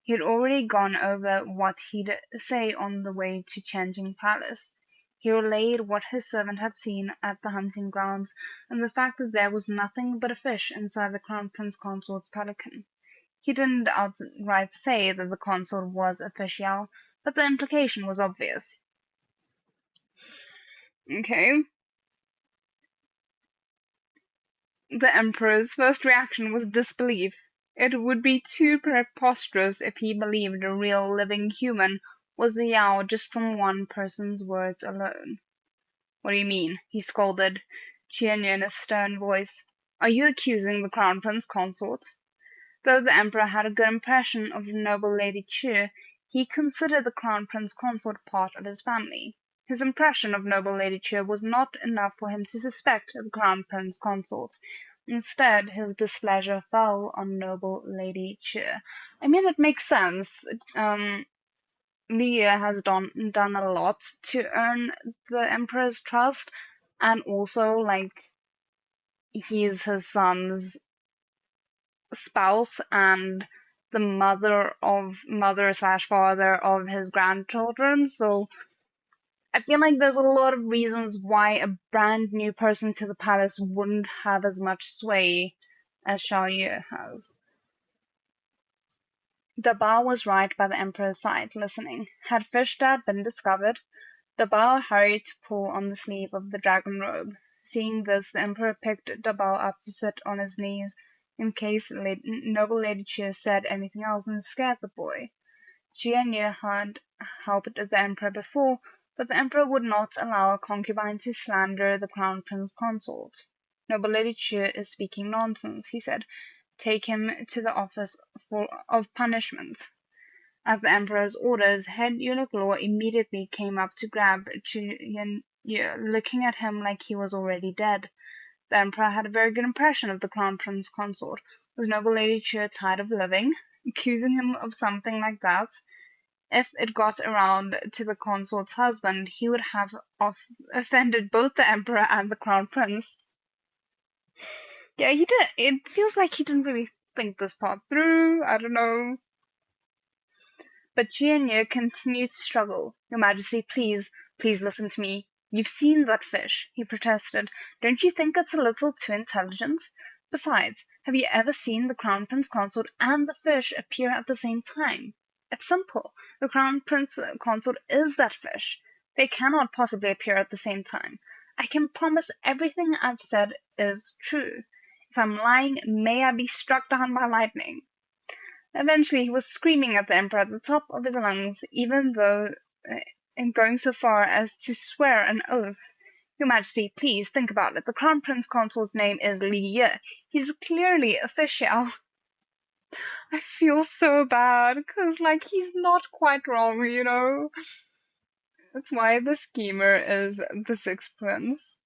He had already gone over what he'd say on the way to Changing Palace. He relayed what his servant had seen at the hunting grounds, and the fact that there was nothing but a fish inside the Crown Prince Consort's pelican. He didn't outright say that the consort was a fish Yao, but the implication was obvious. Okay. The Emperor's first reaction was disbelief. It would be too preposterous if he believed a real living human was a Yao just from one person's words alone. "What do you mean?" he scolded, Qianye in a stern voice. "Are you accusing the Crown Prince Consort?" Though the Emperor had a good impression of noble Lady Chu, he considered the Crown Prince Consort part of his family. His impression of noble Lady Chu was not enough for him to suspect the Crown Prince Consort. Instead, his displeasure fell on noble Lady Cheer. I mean, it makes sense. Leah has done a lot to earn the Emperor's trust, and also, like, he's his son's spouse and the mother slash father of his grandchildren. So I feel like there's a lot of reasons why a brand new person to the palace wouldn't have as much sway as Xiao Yu has. Dabao was right by the Emperor's side, listening. Had Fish Dad been discovered? Dabao hurried to pull on the sleeve of the dragon robe. Seeing this, the Emperor picked Dabao up to sit on his knees in case noble Lady Chia said anything else and scared the boy. Chia had helped the Emperor before, but the Emperor would not allow a concubine to slander the Crown Prince Consort. Noble Lady Chia is speaking nonsense, he said. Take him to the office of punishment. At the Emperor's orders, head eunuch Law immediately came up to grab Chu looking at him like he was already dead. The Emperor had a very good impression of the Crown Prince Consort. Was noble Lady Chu tired of living? Accusing him of something like that? If it got around to the consort's husband, he would have offended both the Emperor and the Crown Prince. Yeah, he did. It feels like he didn't really think this part through. I don't know. But Jianye continued to struggle. Your Majesty, please listen to me. You've seen that fish, he protested. Don't you think it's a little too intelligent? Besides, have you ever seen the Crown Prince Consort and the fish appear at the same time? It's simple. The Crown Prince Consort is that fish. They cannot possibly appear at the same time. I can promise everything I've said is true. If I'm lying, may I be struck down by lightning. Eventually, he was screaming at the Emperor at the top of his lungs, even though and going so far as to swear an oath. Your Majesty, please think about it. The Crown Prince Consort's name is Li Ye. He's clearly official. I feel so bad, because, like, he's not quite wrong, you know? That's why the schemer is the Sixth Prince.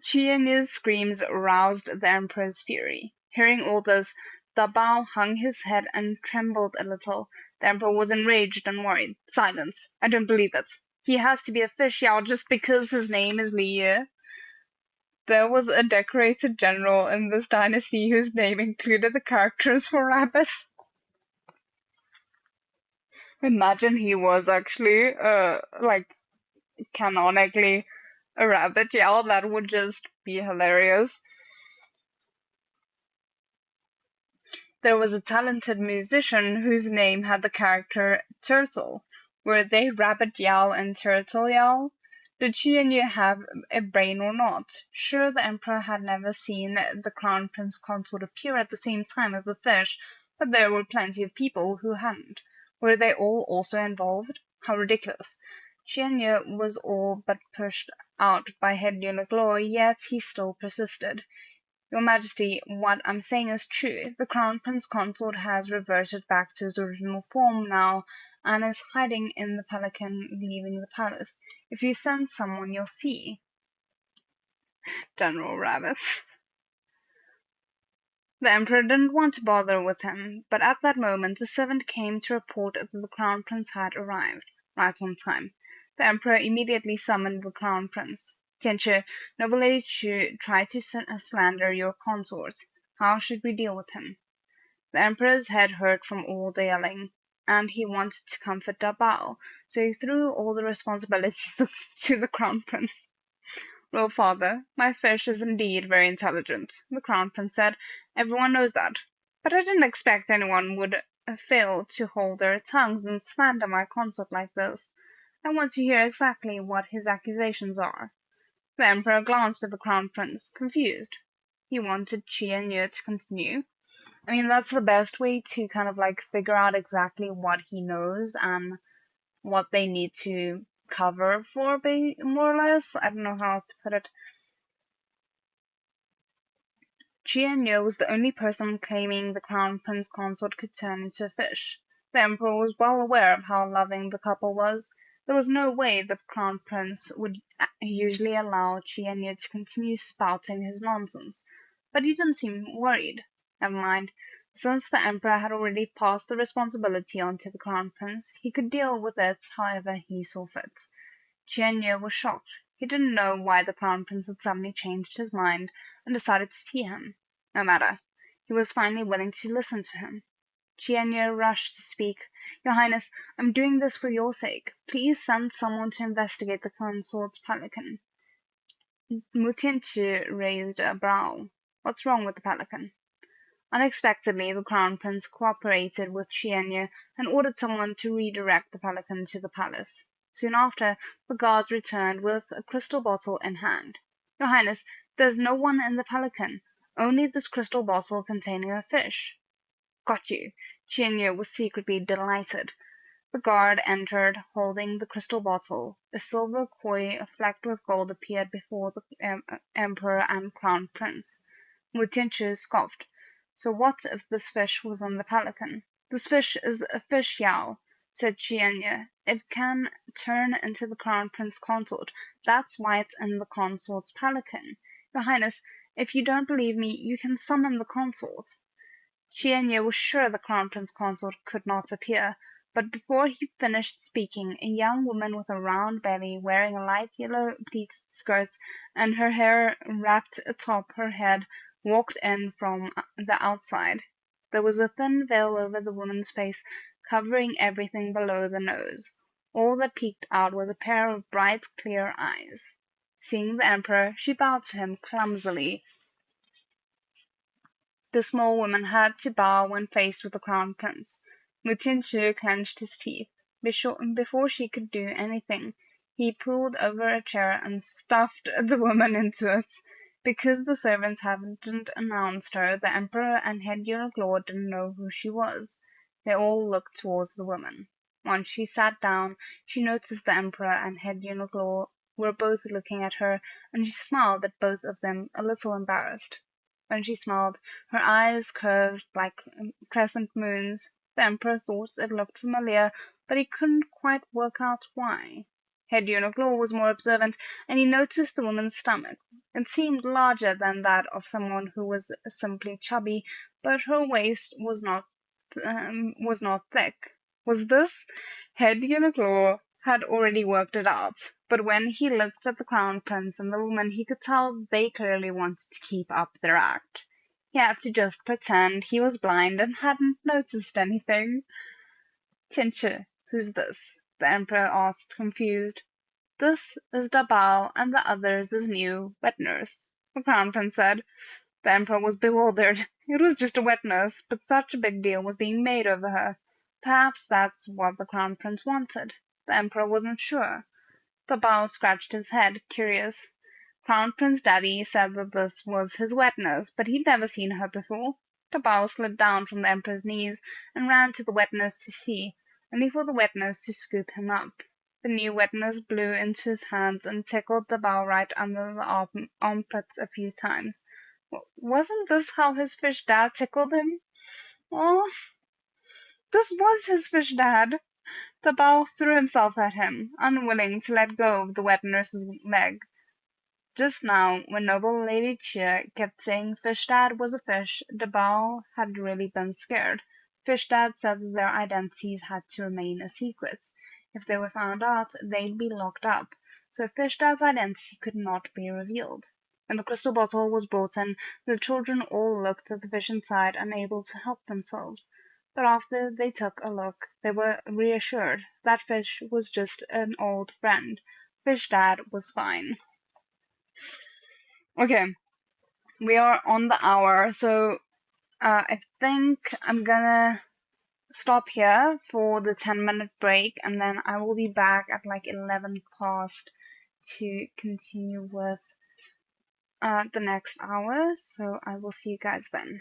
Chian's screams roused the Emperor's fury. Hearing all this, Dabao hung his head and trembled a little. The Emperor was enraged and worried. Silence! I don't believe it. He has to be a fish Yao just because his name is Li Ye. There was a decorated general in this dynasty whose name included the characters for rabbits. Imagine he was actually, like, canonically a rabbit Yao. That would just be hilarious. There was a talented musician whose name had the character Turtle. Were they Rabbit Yao and Turtle Yao? Did she and you have a brain or not? Sure, the Emperor had never seen the Crown Prince Consort appear at the same time as the fish, but there were plenty of people who hadn't. Were they all also involved? How ridiculous. Qianye was all but pushed out by head eunuch Law, yet he still persisted. Your Majesty, what I'm saying is true. The Crown Prince Consort has reverted back to his original form now and is hiding in the pelican leaving the palace. If you send someone, you'll see. General Rabbit. The Emperor didn't want to bother with him, but at that moment a servant came to report that the Crown Prince had arrived, right on time. The Emperor immediately summoned the Crown Prince. Tianche, noble Lady Chu tried to slander your consort. How should we deal with him? The Emperor's head hurt from all the yelling, and he wanted to comfort Dabao, so he threw all the responsibilities to the Crown Prince. Well, father, my fish is indeed very intelligent, the Crown Prince said. Everyone knows that. But I didn't expect anyone would fail to hold their tongues and slander my consort like this. I want to hear exactly what his accusations are. The Emperor glanced at the Crown Prince, confused. He wanted Qianye to continue. I mean, that's the best way to kind of like figure out exactly what he knows and what they need to cover for, more or less. I don't know how else to put it. Qianye was the only person claiming the Crown Prince Consort could turn into a fish. The emperor was well aware of how loving the couple was. There was no way the crown prince would usually allow Chienya to continue spouting his nonsense, but he didn't seem worried. Never mind. Since the emperor had already passed the responsibility on to the crown prince, he could deal with it however he saw fit. Chienya was shocked. He didn't know why the crown prince had suddenly changed his mind and decided to see him. No matter. He was finally willing to listen to him. Chienya rushed to speak. Your Highness, I'm doing this for your sake. Please send someone to investigate the consort's pelican. Mutianchi raised a brow. What's wrong with the pelican? Unexpectedly, the crown prince cooperated with Chienya and ordered someone to redirect the pelican to the palace. Soon after, the guards returned with a crystal bottle in hand. Your Highness, there's no one in the pelican, only this crystal bottle containing a fish. Got you. Chienya was secretly delighted. The guard entered, holding the crystal bottle. A silver koi flecked with gold appeared before the emperor and crown prince. Mutianchi scoffed. So what if this fish was in the pelican? This fish is a fish yao, said Chienya. It can turn into the crown prince consort. That's why it's in the consort's pelican. Your Highness, if you don't believe me, you can summon the consort. Chienya was sure the crown prince consort could not appear, but before he finished speaking, a young woman with a round belly, wearing a light yellow pleated skirt and her hair wrapped atop her head, walked in from the outside. There was a thin veil over the woman's face, covering everything below the nose. All that peeked out was a pair of bright, clear eyes. Seeing the emperor, she bowed to him clumsily. The small woman had to bow when faced with the crown prince. Mutianchi clenched his teeth. Before she could do anything, he pulled over a chair and stuffed the woman into it. Because the servants hadn't announced her, the emperor and head eunuch lord didn't know who she was. They all looked towards the woman. Once she sat down, she noticed the emperor and head eunuch lord were both looking at her, and she smiled at both of them, a little embarrassed. When she smiled, her eyes curved like crescent moons. The emperor thought it looked familiar, but he couldn't quite work out why. Head eunuch was more observant, and he noticed the woman's stomach. It seemed larger than that of someone who was simply chubby, but her waist was not thick. Was this? Head eunuch had already worked it out, but when he looked at the crown prince and the woman, he could tell they clearly wanted to keep up their act. He had to just pretend he was blind and hadn't noticed anything. Tianchi, who's this? The emperor asked, confused. This is Dabao, and the other is his new wet nurse, the crown prince said. The emperor was bewildered. It was just a wet nurse, but such a big deal was being made over her. Perhaps that's what the crown prince wanted. The emperor wasn't sure. Dabao scratched his head, curious. Crown Prince Daddy said that this was his wet nurse, but he'd never seen her before. Dabao slid down from the emperor's knees and ran to the wet nurse to see, only for the wet nurse to scoop him up. The new wet nurse blew into his hands and tickled Dabao right under the armpits a few times. Wasn't this how his fish dad tickled him? Oh, this was his fish dad. Dabao threw himself at him, unwilling to let go of the wet nurse's leg. Just now, when noble Lady Chia kept saying Fish Dad was a fish, Dabao had really been scared. Fish Dad said that their identities had to remain a secret. If they were found out, they'd be locked up, so Fish Dad's identity could not be revealed. When the crystal bottle was brought in, the children all looked at the fish inside, unable to help themselves. But after they took a look, they were reassured. That fish was just an old friend. Fish Dad was fine. Okay, we are on the hour, so I think I'm gonna stop here for the 10-minute break, and then I will be back at like 11 past to continue with the next hour, so I will see you guys then.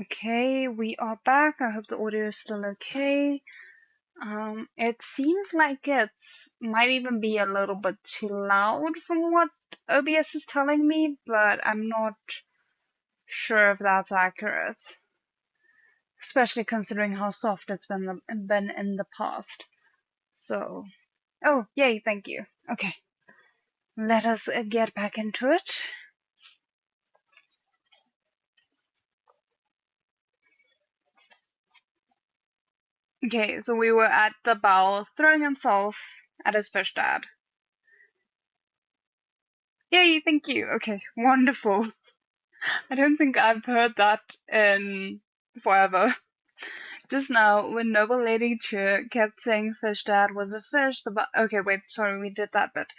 Okay, we are back. I hope the audio is still okay. It seems like it might even be a little bit too loud from what OBS is telling me, but I'm not sure if that's accurate, especially considering how soft it's been in the past. So, oh, yay, thank you. Okay, let us get back into it. Okay, so we were at the bow throwing himself at his fish dad. Yay, thank you. Okay, wonderful. I don't think I've heard that in forever. Just now, when Noble Lady Chu kept saying fish dad was a fish, okay, wait, sorry, we did that bit.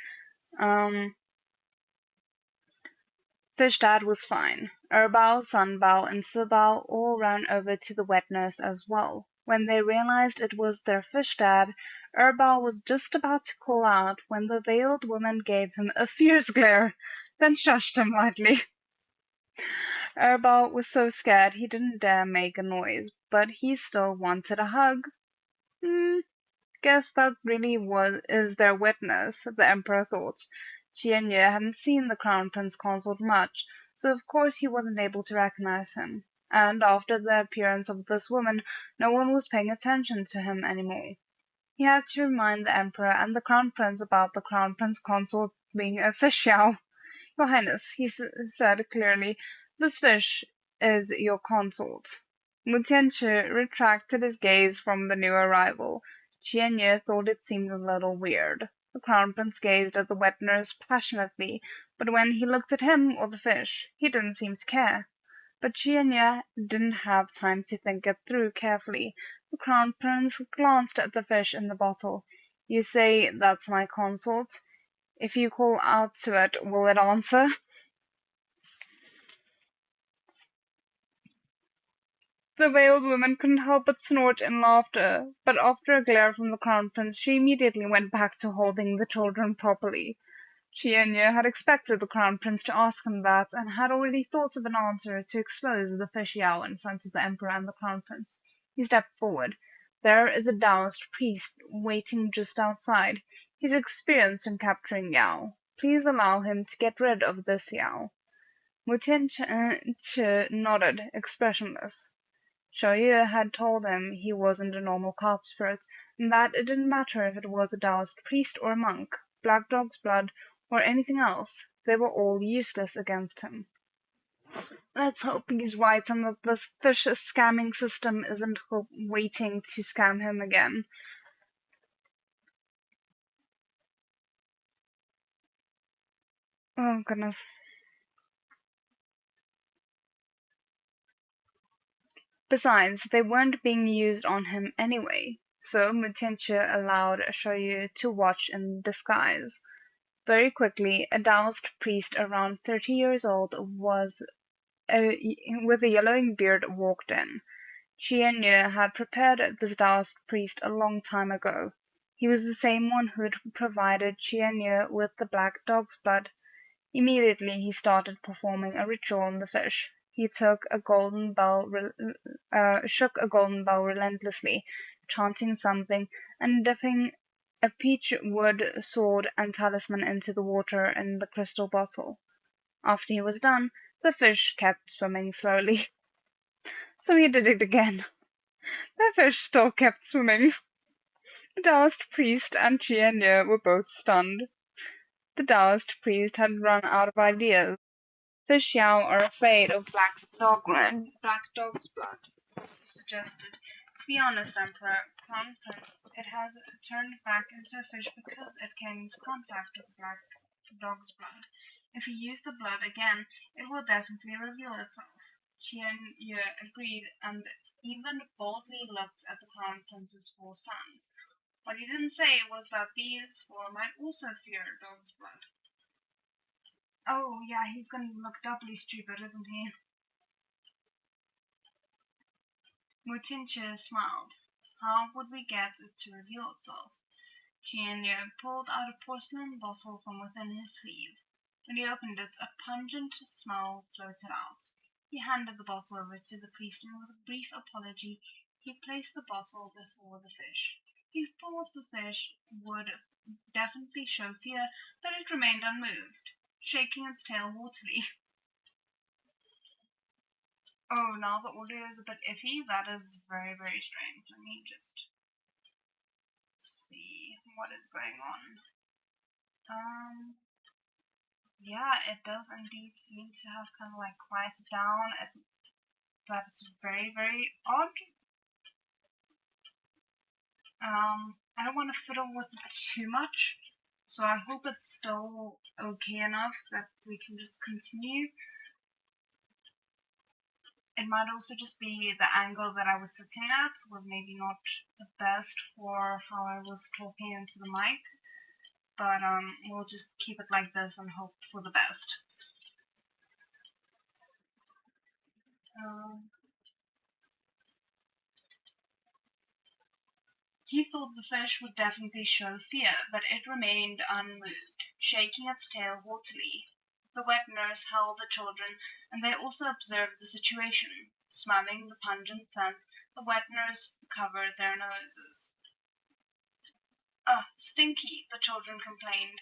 Fish dad was fine. Erbao, Sunbao, and Sibao all ran over to the wet nurse as well. When they realized it was their fish dad, Erbao was just about to call out when the veiled woman gave him a fierce glare, then shushed him lightly. Erbao was so scared he didn't dare make a noise, but he still wanted a hug. Guess that really is their witness, the Emperor thought. Qianye hadn't seen the Crown Prince consort much, so of course he wasn't able to recognize him. And after the appearance of this woman, no one was paying attention to him anymore. He had to remind the Emperor and the Crown Prince about the Crown Prince consort being a fish Xiao. Your Highness, he said clearly, this fish is your consort. Mutianchi retracted his gaze from the new arrival. Qianye thought it seemed a little weird. The Crown Prince gazed at the wet nurse passionately, but when he looked at him or the fish, he didn't seem to care. But Qianye didn't have time to think it through carefully. The Crown Prince glanced at the fish in the bottle. You say that's my consort? If you call out to it, will it answer? The veiled woman couldn't help but snort in laughter, but after a glare from the Crown Prince, she immediately went back to holding the children properly. Qianye had expected the Crown Prince to ask him that, and had already thought of an answer to expose the fish Yao in front of the Emperor and the Crown Prince. He stepped forward. There is a Taoist priest waiting just outside. He's experienced in capturing Yao. Please allow him to get rid of this Yao. Mutianchi nodded, expressionless. Xiaoyu had told him he wasn't a normal carp spirit, and that it didn't matter if it was a Taoist priest or a monk, black dog's blood, or anything else, they were all useless against him. Let's hope he's right and that this fish scamming system isn't waiting to scam him again. Oh, goodness. Besides, they weren't being used on him anyway, so Mutianchi allowed Xiaoyu to watch in disguise. Very quickly, a Taoist priest around 30 years old with a yellowing beard walked in. Qianyu had prepared this Taoist priest a long time ago. He was the same one who'd provided Qianyu with the black dog's blood. Immediately he started performing a ritual on the fish. He shook a golden bell relentlessly, chanting something, and dipping a peach wood sword and talisman into the water in the crystal bottle. After he was done, the fish kept swimming slowly. So he did it again. The fish still kept swimming. The Taoist priest and Qianyu were both stunned. The Taoist priest had run out of ideas. Fish Yao are afraid of black dog's blood, he suggested. To be honest, Emperor, Crown Prince, it has turned back into a fish because it came into contact with black dog's blood. If you use the blood again, it will definitely reveal itself. Qian Ye agreed and even boldly looked at the Crown Prince's four sons. What he didn't say was that these four might also fear dog's blood. Oh, yeah, he's gonna look doubly stupid, isn't he? Mutinche smiled. How would we get it to reveal itself? Qianyu pulled out a porcelain bottle from within his sleeve. When he opened it, a pungent smell floated out. He handed the bottle over to the priest, and with a brief apology, he placed the bottle before the fish. He thought the fish would definitely show fear, but it remained unmoved, shaking its tail haughtily. Oh, now the audio is a bit iffy. That is very, very strange. Let me just see what is going on. Yeah, it does indeed seem to have kind of like quieted down. That's very, very odd. I don't want to fiddle with it too much, so I hope it's still okay enough that we can just continue. It might also just be the angle that I was sitting at was maybe not the best for how I was talking into the mic, but we'll just keep it like this and hope for the best. He thought the fish would definitely show fear, but it remained unmoved, shaking its tail haughtily. The wet nurse held the children, and they also observed the situation. Smelling the pungent scent, the wet nurse covered their noses. Ugh, stinky, the children complained.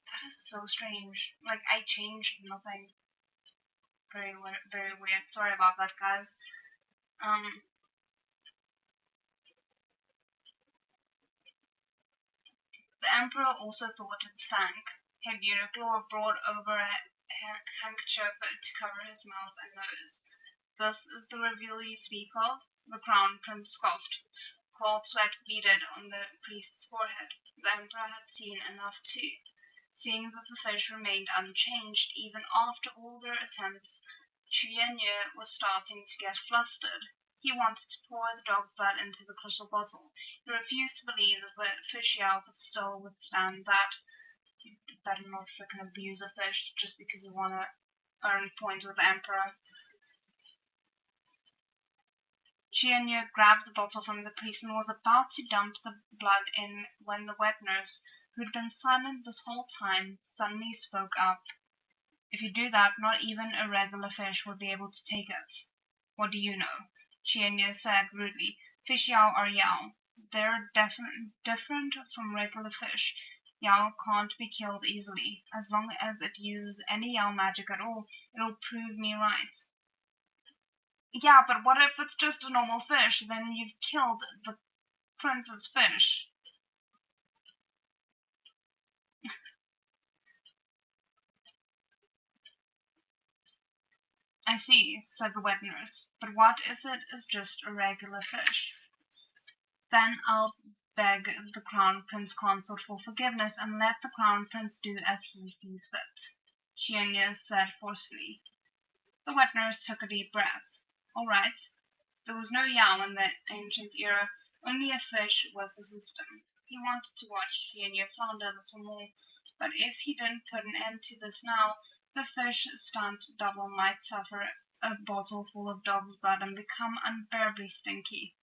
That is so strange. Like, I changed nothing. Very, very weird. Sorry about that, guys. The emperor also thought it stank. Head Uniqlo brought over a handkerchief to cover his mouth and nose. This is the reveal you speak of? The crown prince scoffed. Cold sweat beaded on the priest's forehead. The emperor had seen enough too. Seeing that the fish remained unchanged even after all their attempts, Chuyenye was starting to get flustered. He wanted to pour the dog blood into the crystal bottle. He refused to believe that the fish Yao could still withstand that. You better not freaking abuse a fish just because you want to earn points with the emperor. Chuyenye grabbed the bottle from the priest and was about to dump the blood in when the wet nurse, who'd been silent this whole time, suddenly spoke up. If you do that, not even a regular fish will be able to take it. What do you know? Chuyenye said rudely. Fish Yao are Yao. They're different from regular fish. Yao can't be killed easily. As long as it uses any Yao magic at all, it'll prove me right. Yeah, but what if it's just a normal fish? Then you've killed the prince's fish. I see, said the wet nurse. But what if it is just a regular fish? Then I'll beg the crown prince consort for forgiveness and let the crown prince do as he sees fit, Chuyenye said forcefully. The wet nurse took a deep breath. All right. There was no Yao in the ancient era, only a fish with a system. He wanted to watch Chuyenye flounder a little more, but if he didn't put an end to this now, the fish stunt double might suffer a bottle full of dog's blood and become unbearably stinky.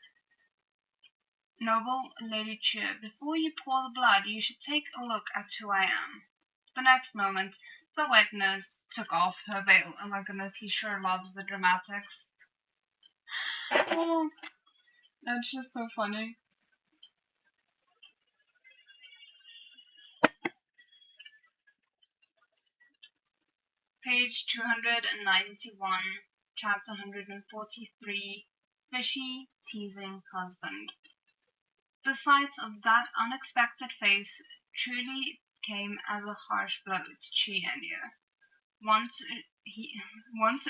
Noble Lady Chu, before you pour the blood, you should take a look at who I am. The next moment, the wet nurse took off her veil. Oh my goodness, he sure loves the dramatics. Oh, that's just so funny. Page 291, chapter 143, Fishy Teasing Husband. The sight of that unexpected face truly came as a harsh blow to Chuyenye. Once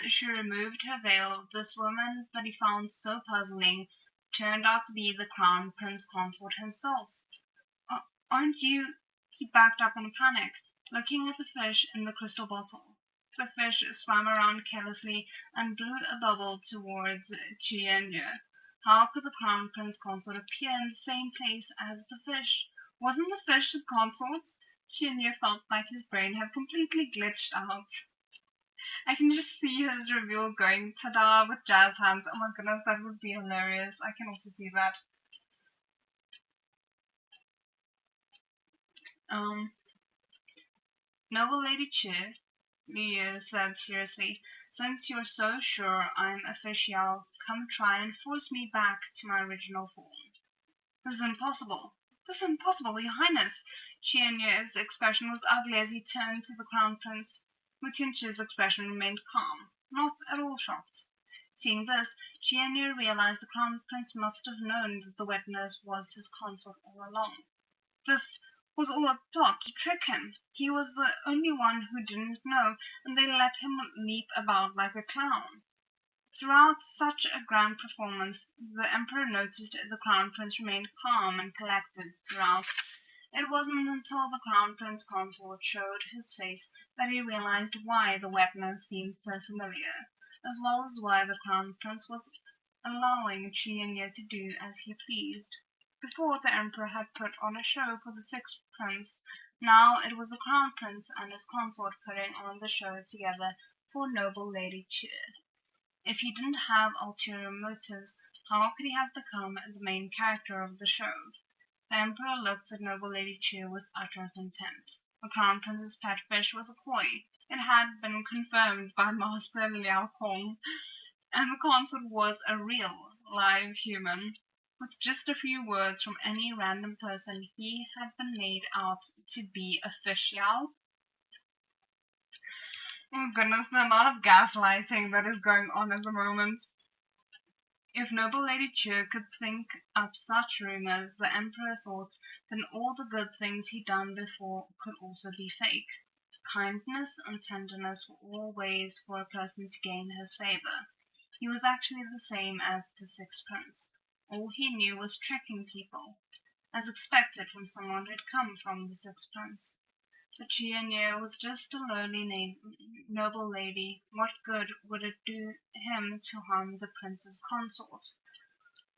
she removed her veil, this woman that he found so puzzling turned out to be the crown prince consort himself. Aren't you? He backed up in a panic, looking at the fish in the crystal bottle. The fish swam around carelessly and blew a bubble towards Chuyenye. How could the crown prince consort appear in the same place as the fish? Wasn't the fish the consort? Chuyenye felt like his brain had completely glitched out. I can just see his reveal going ta-da with jazz hands. Oh my goodness, that would be hilarious. I can also see that. Noble Lady Chu, Liu said seriously. Since you're so sure I'm official, come try and force me back to my original form. This is impossible. This is impossible, your highness. Xianyu's expression was ugly as he turned to the crown prince. Mutinchi's expression remained calm, not at all shocked. Seeing this, Xianyu realized the crown prince must have known that the wet nurse was his consort all along. This was all a plot to trick him. He was the only one who didn't know, and they let him leap about like a clown. Throughout such a grand performance, the emperor noticed the crown prince remained calm and collected throughout. It wasn't until the crown prince consort showed his face that he realized why the wetness seemed so familiar, as well as why the crown prince was allowing Chianya to do as he pleased. Before, the emperor had put on a show for the sixth prince. Now it was the crown prince and his consort putting on the show together for noble Lady Chu. If he didn't have ulterior motives, how could he have become the main character of the show? The emperor looked at noble Lady Chu with utter contempt. The crown prince's pet fish was a koi. It had been confirmed by Master Liao Hong, and the consort was a real, live human. With just a few words from any random person, he had been made out to be official. Oh goodness, the amount of gaslighting that is going on at the moment. If noble Lady Chu could think up such rumors, the emperor thought, then all the good things he'd done before could also be fake. Kindness and tenderness were all ways for a person to gain his favor. He was actually the same as the sixth prince. All he knew was tricking people, as expected from someone who'd come from the sixth prince. But Chianya was just a lowly noble lady. What good would it do him to harm the prince's consort?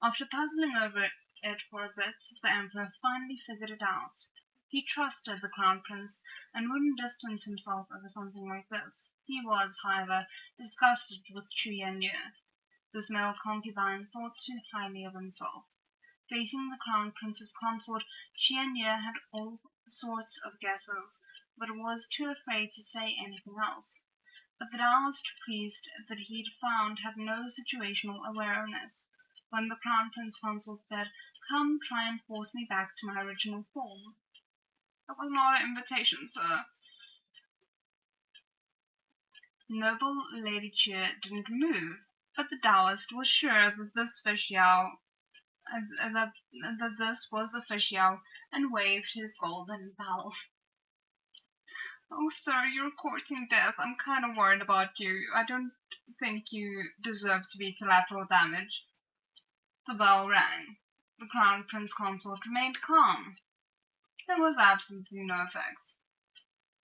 After puzzling over it for a bit, the emperor finally figured it out. He trusted the crown prince and wouldn't distance himself over something like this. He was, however, disgusted with Chianya. This male concubine thought too highly of himself. Facing the crown prince's consort, Xianye had all sorts of guesses, but was too afraid to say anything else. But the Taoist priest that he'd found had no situational awareness. When the crown prince consort said, "Come try and force me back to my original form," that was not an invitation, sir. Noble Lady Chu didn't move, but the Taoist was sure that this was official, and waved his golden bell. "Oh, sir, you're courting death. I'm kind of worried about you. I don't think you deserve to be collateral damage." The bell rang. The crown prince consort remained calm. There was absolutely no effect.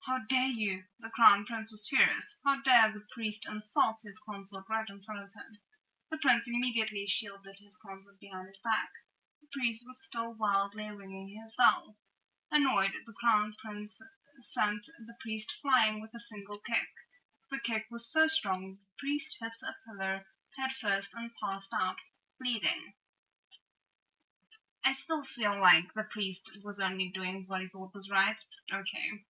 "How dare you!" The crown prince was furious. How dare the priest insult his consort right in front of him? The prince immediately shielded his consort behind his back. The priest was still wildly ringing his bell. Annoyed, the crown prince sent the priest flying with a single kick. The kick was so strong the priest hit a pillar head first and passed out, bleeding. I still feel like the priest was only doing what he thought was right. Okay.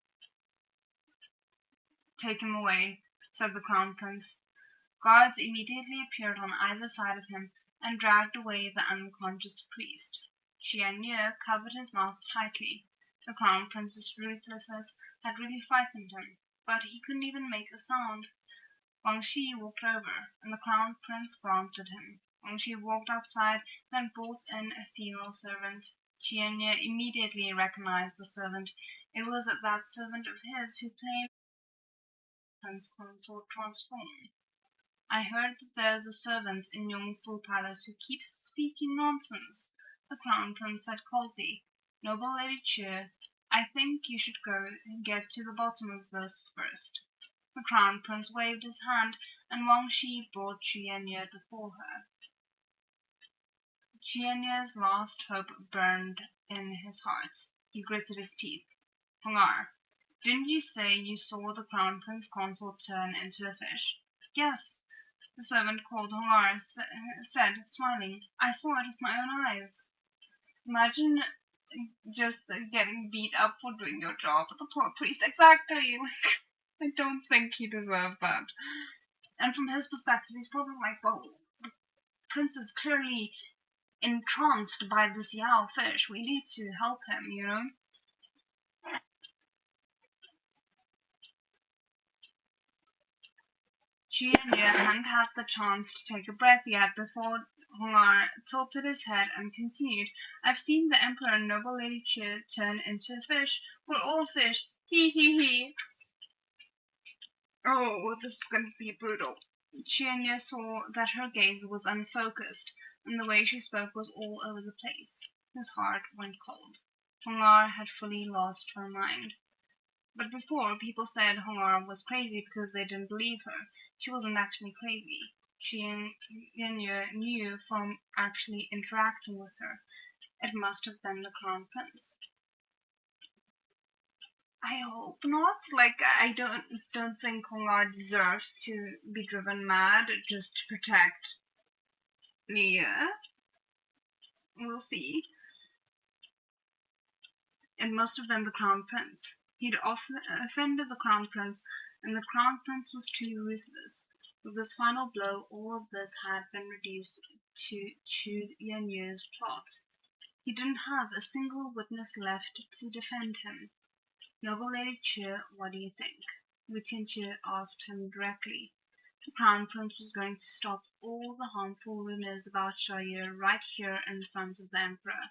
"Take him away," said the crown prince. Guards immediately appeared on either side of him and dragged away the unconscious priest. Xianyu covered his mouth tightly. The crown prince's ruthlessness had really frightened him, but he couldn't even make a sound. Wang Shi walked over, and the crown prince glanced at him. Wang Shi walked outside, then brought in a female servant. Xianyu immediately recognized the servant. It was that servant of his who claimed Prince Consort transformed. "I heard that there's a servant in Yongfu Palace who keeps speaking nonsense," the crown prince said coldly. "Noble Lady Chu, I think you should go and get to the bottom of this first." The crown prince waved his hand, and Wang Shi brought Qianye before her. Qianye's last hope burned in his heart. He gritted his teeth. "Hongar, didn't you say you saw the crown prince consort turn into a fish?" "Yes," the servant called Hongar said, smiling. "I saw it with my own eyes." Imagine just getting beat up for doing your job. The poor priest, exactly. I don't think he deserved that. And from his perspective, he's probably like, well, the prince is clearly entranced by this Yao fish. We need to help him, you know? Jianye hadn't had the chance to take a breath yet before Hongar tilted his head and continued, I've seen the Emperor and noble Lady Chu turn into a fish. We're all fish. Hee hee hee. Oh, this is going to be brutal. Jianye saw that her gaze was unfocused, and the way she spoke was all over the place. His heart went cold. Hongar had fully lost her mind. But before, people said Hongar was crazy because they didn't believe her. She wasn't actually crazy. Yenye knew from actually interacting with her. It must have been the Crown Prince. I hope not. Like, I don't think Hongar deserves to be driven mad just to protect Mia. We'll see. It must have been the Crown Prince. He'd offended the Crown Prince, and the Crown Prince was too ruthless. With this final blow, all of this had been reduced to Chu Yanye's plot. He didn't have a single witness left to defend him. Noble Lady Chu, what do you think? Wu Tianqi asked him directly. The Crown Prince was going to stop all the harmful rumors about Xiaoyu right here in front of the Emperor.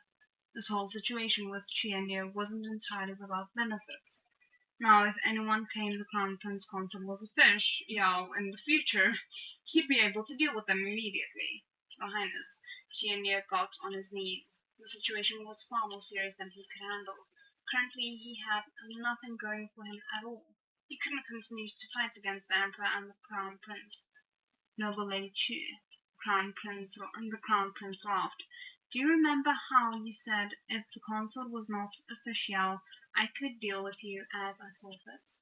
This whole situation with Qianye wasn't entirely without benefits. Now, if anyone claimed the Crown Prince consort was a fish, in the future, he'd be able to deal with them immediately. Your Highness, Qianye got on his knees. The situation was far more serious than he could handle. Currently, he had nothing going for him at all. He couldn't continue to fight against the Emperor and the Crown Prince. Noble Lady Chu, the Crown Prince laughed. Do you remember how you said if the consort was not official, I could deal with you as I saw fit?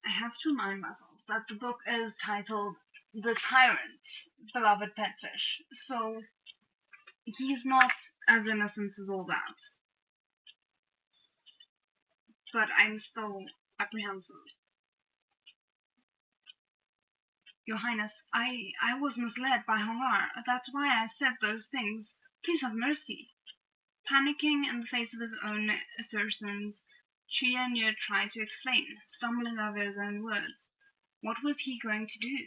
I have to remind myself that the book is titled The Tyrant, Beloved Petfish, so he's not as innocent as all that. But I'm still apprehensive. Your Highness, I was misled by Hongar. That's why I said those things. Please have mercy. Panicking in the face of his own assertions, Chianye tried to explain, stumbling over his own words. What was he going to do?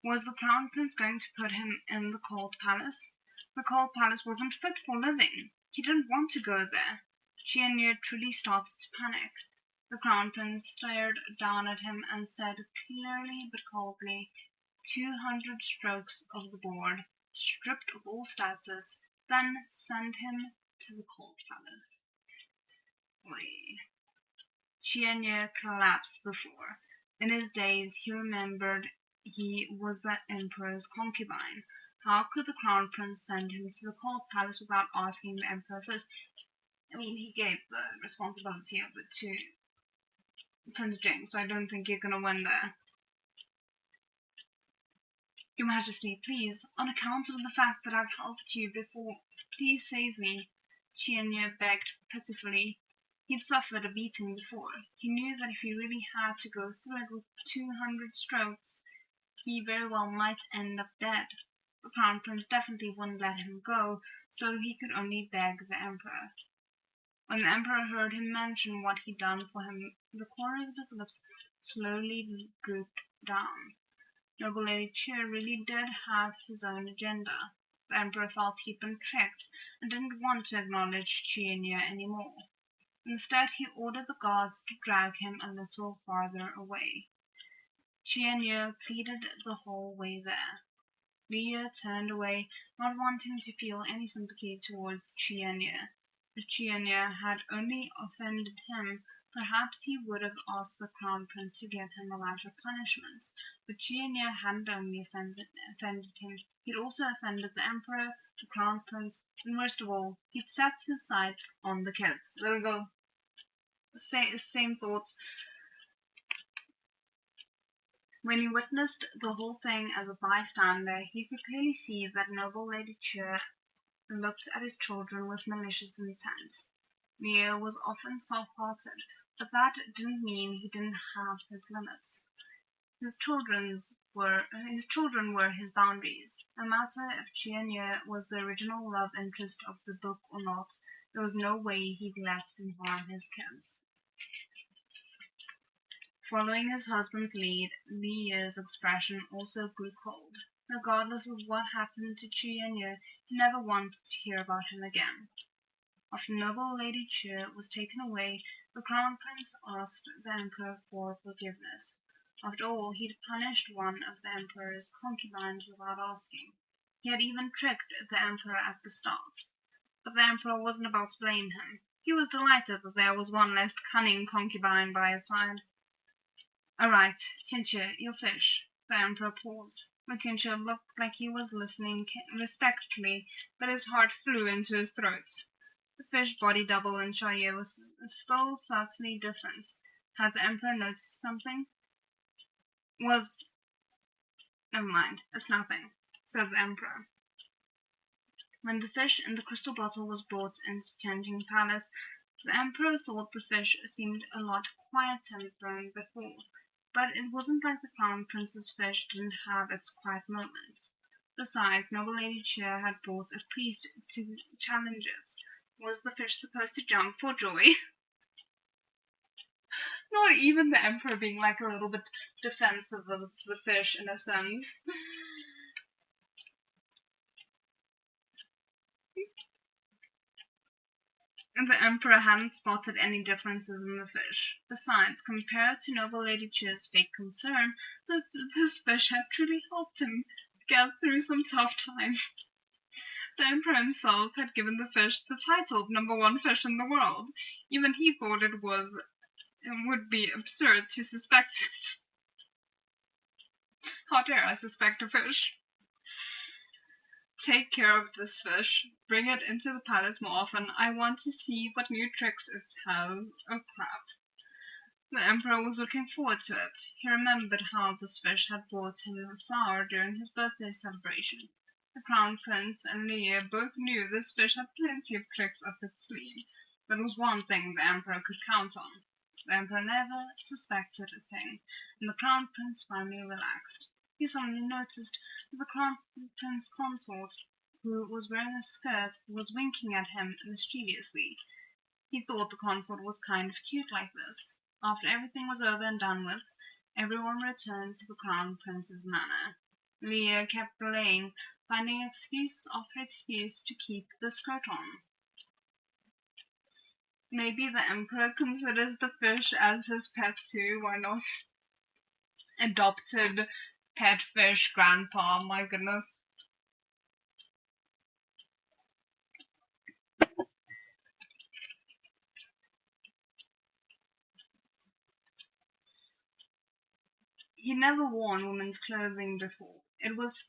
Was the Crown Prince going to put him in the cold palace? The cold palace wasn't fit for living. He didn't want to go there. Chianye truly started to panic. The Crown Prince stared down at him and said clearly but coldly, 200 strokes of the board, stripped of all status, then send him to the cold palace. Chianye collapsed before. In his daze, he remembered he was the emperor's concubine. How could the crown prince send him to the cold palace without asking the emperor first? I mean, he gave the responsibility of it to Prince Jing, so I don't think you're gonna win there. Your Majesty, please, on account of the fact that I've helped you before, please save me, Chianye begged pitifully. He'd suffered a beating before. He knew that if he really had to go through it with 200 strokes, he very well might end up dead. The Crown Prince definitely wouldn't let him go, so he could only beg the Emperor. When the Emperor heard him mention what he'd done for him, the corners of his lips slowly drooped down. Noble Lady Chu really did have his own agenda. The Emperor felt he'd been tricked and didn't want to acknowledge Chianye anymore. Instead, he ordered the guards to drag him a little farther away. Chianye pleaded the whole way there. Liu turned away, not wanting to feel any sympathy towards Chianye. If Chianye had only offended him, perhaps he would have asked the Crown Prince to give him a lighter punishment. But Chianye hadn't only offended him, he'd also offended the Emperor, the Crown Prince, and worst of all, he'd set his sights on the kids. There we go. Same thoughts. When he witnessed the whole thing as a bystander, he could clearly see that noble Lady Chu looked at his children with malicious intent. Leo was often soft-hearted, but that didn't mean he didn't have his limits. His children were his boundaries. No matter if Chianya was the original love interest of the book or not, there was no way he'd let him harm his kids. Following his husband's lead, Leah's expression also grew cold. Regardless of what happened to Chianya, he never wanted to hear about him again. After noble Lady Cheer was taken away, the Crown Prince asked the Emperor for forgiveness. After all, he'd punished one of the Emperor's concubines without asking. He had even tricked the Emperor at the start. But the Emperor wasn't about to blame him. He was delighted that there was one less cunning concubine by his side. "All right, Tianqi, your fish." The Emperor paused. When Tianqi looked like he was listening respectfully, but his heart flew into his throat. The fish body double in Xiaoye was still subtly different. Had the Emperor noticed something? Never mind, it's nothing, said the Emperor. When the fish in the crystal bottle was brought into Tianjin Palace, the Emperor thought the fish seemed a lot quieter than before. But it wasn't like the Crown Prince's fish didn't have its quiet moments. Besides, noble Lady Cheer had brought a priest to challenge it. Was the fish supposed to jump for joy? Not even the Emperor being like a little bit defensive of the fish in a sense. And the Emperor hadn't spotted any differences in the fish. Besides, compared to noble Lady Cheer's fake concern, this fish had truly helped him get through some tough times. The Emperor himself had given the fish the title of #1 fish in the world. Even he thought it would be absurd to suspect it. How dare I suspect a fish? Take care of this fish. Bring it into the palace more often. I want to see what new tricks it has. Oh crap. The Emperor was looking forward to it. He remembered how this fish had brought him a flower during his birthday celebration. The Crown Prince and Leah both knew this fish had plenty of tricks up its sleeve. That was one thing the Emperor could count on. The Emperor never suspected a thing, and the Crown Prince finally relaxed. He suddenly noticed that the Crown Prince consort, who was wearing a skirt, was winking at him mischievously. He thought the consort was kind of cute like this. After everything was over and done with, everyone returned to the Crown Prince's manor. Leah kept delaying, finding excuse after excuse to keep the skirt on. Maybe the Emperor considers the fish as his pet too, why not? Adopted pet fish grandpa, my goodness. He'd never worn women's clothing before. It was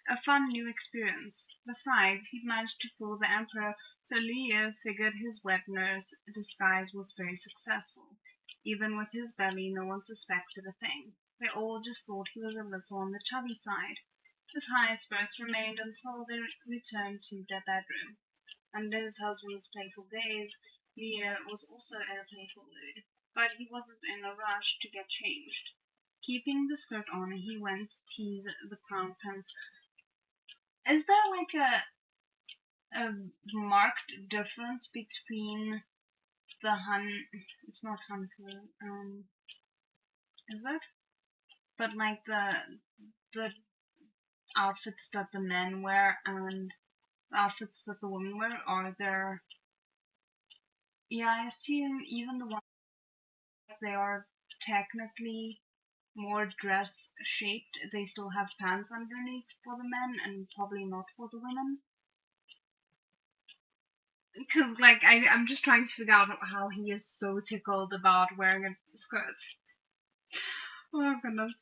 a fun new experience. Besides, he'd managed to fool the Emperor, so Leo figured his wet nurse disguise was very successful. Even with his belly, no one suspected a thing. They all just thought he was a little on the chubby side. His high spirits remained until they returned to their bedroom. Under his husband's playful gaze, Leo was also in a playful mood, but he wasn't in a rush to get changed. Keeping the skirt on, he went to tease the Crown Prince. Is there like a marked difference between the it's not Hanfu, is it? But like the outfits that the men wear and the outfits that the women wear, are there? Yeah, I assume even the ones that they are technically more dress shaped, they still have pants underneath for the men and probably not for the women. Because, like, I'm just trying to figure out how he is so tickled about wearing a skirt. Oh, goodness.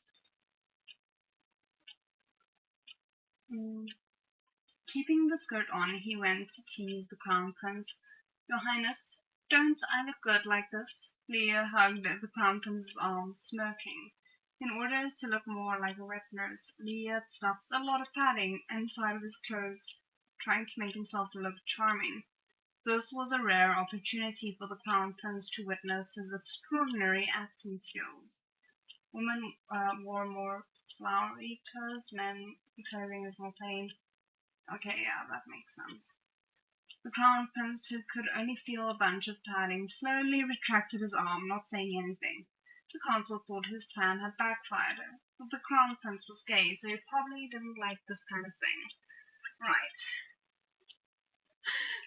Keeping the skirt on, he went to tease the Crown Prince. Your Highness, don't I look good like this? Leo hugged the Crown Prince's arm, smirking. In order to look more like a wet nurse, Leo had stuffed a lot of padding inside of his clothes, trying to make himself look charming. This was a rare opportunity for the Crown Prince to witness his extraordinary acting skills. Women wore more flowery clothes, men clothing is more plain. Okay, yeah, that makes sense. The Crown Prince, who could only feel a bunch of padding, slowly retracted his arm, not saying anything. The consort thought his plan had backfired, but the Crown Prince was gay, so he probably didn't like this kind of thing. Right.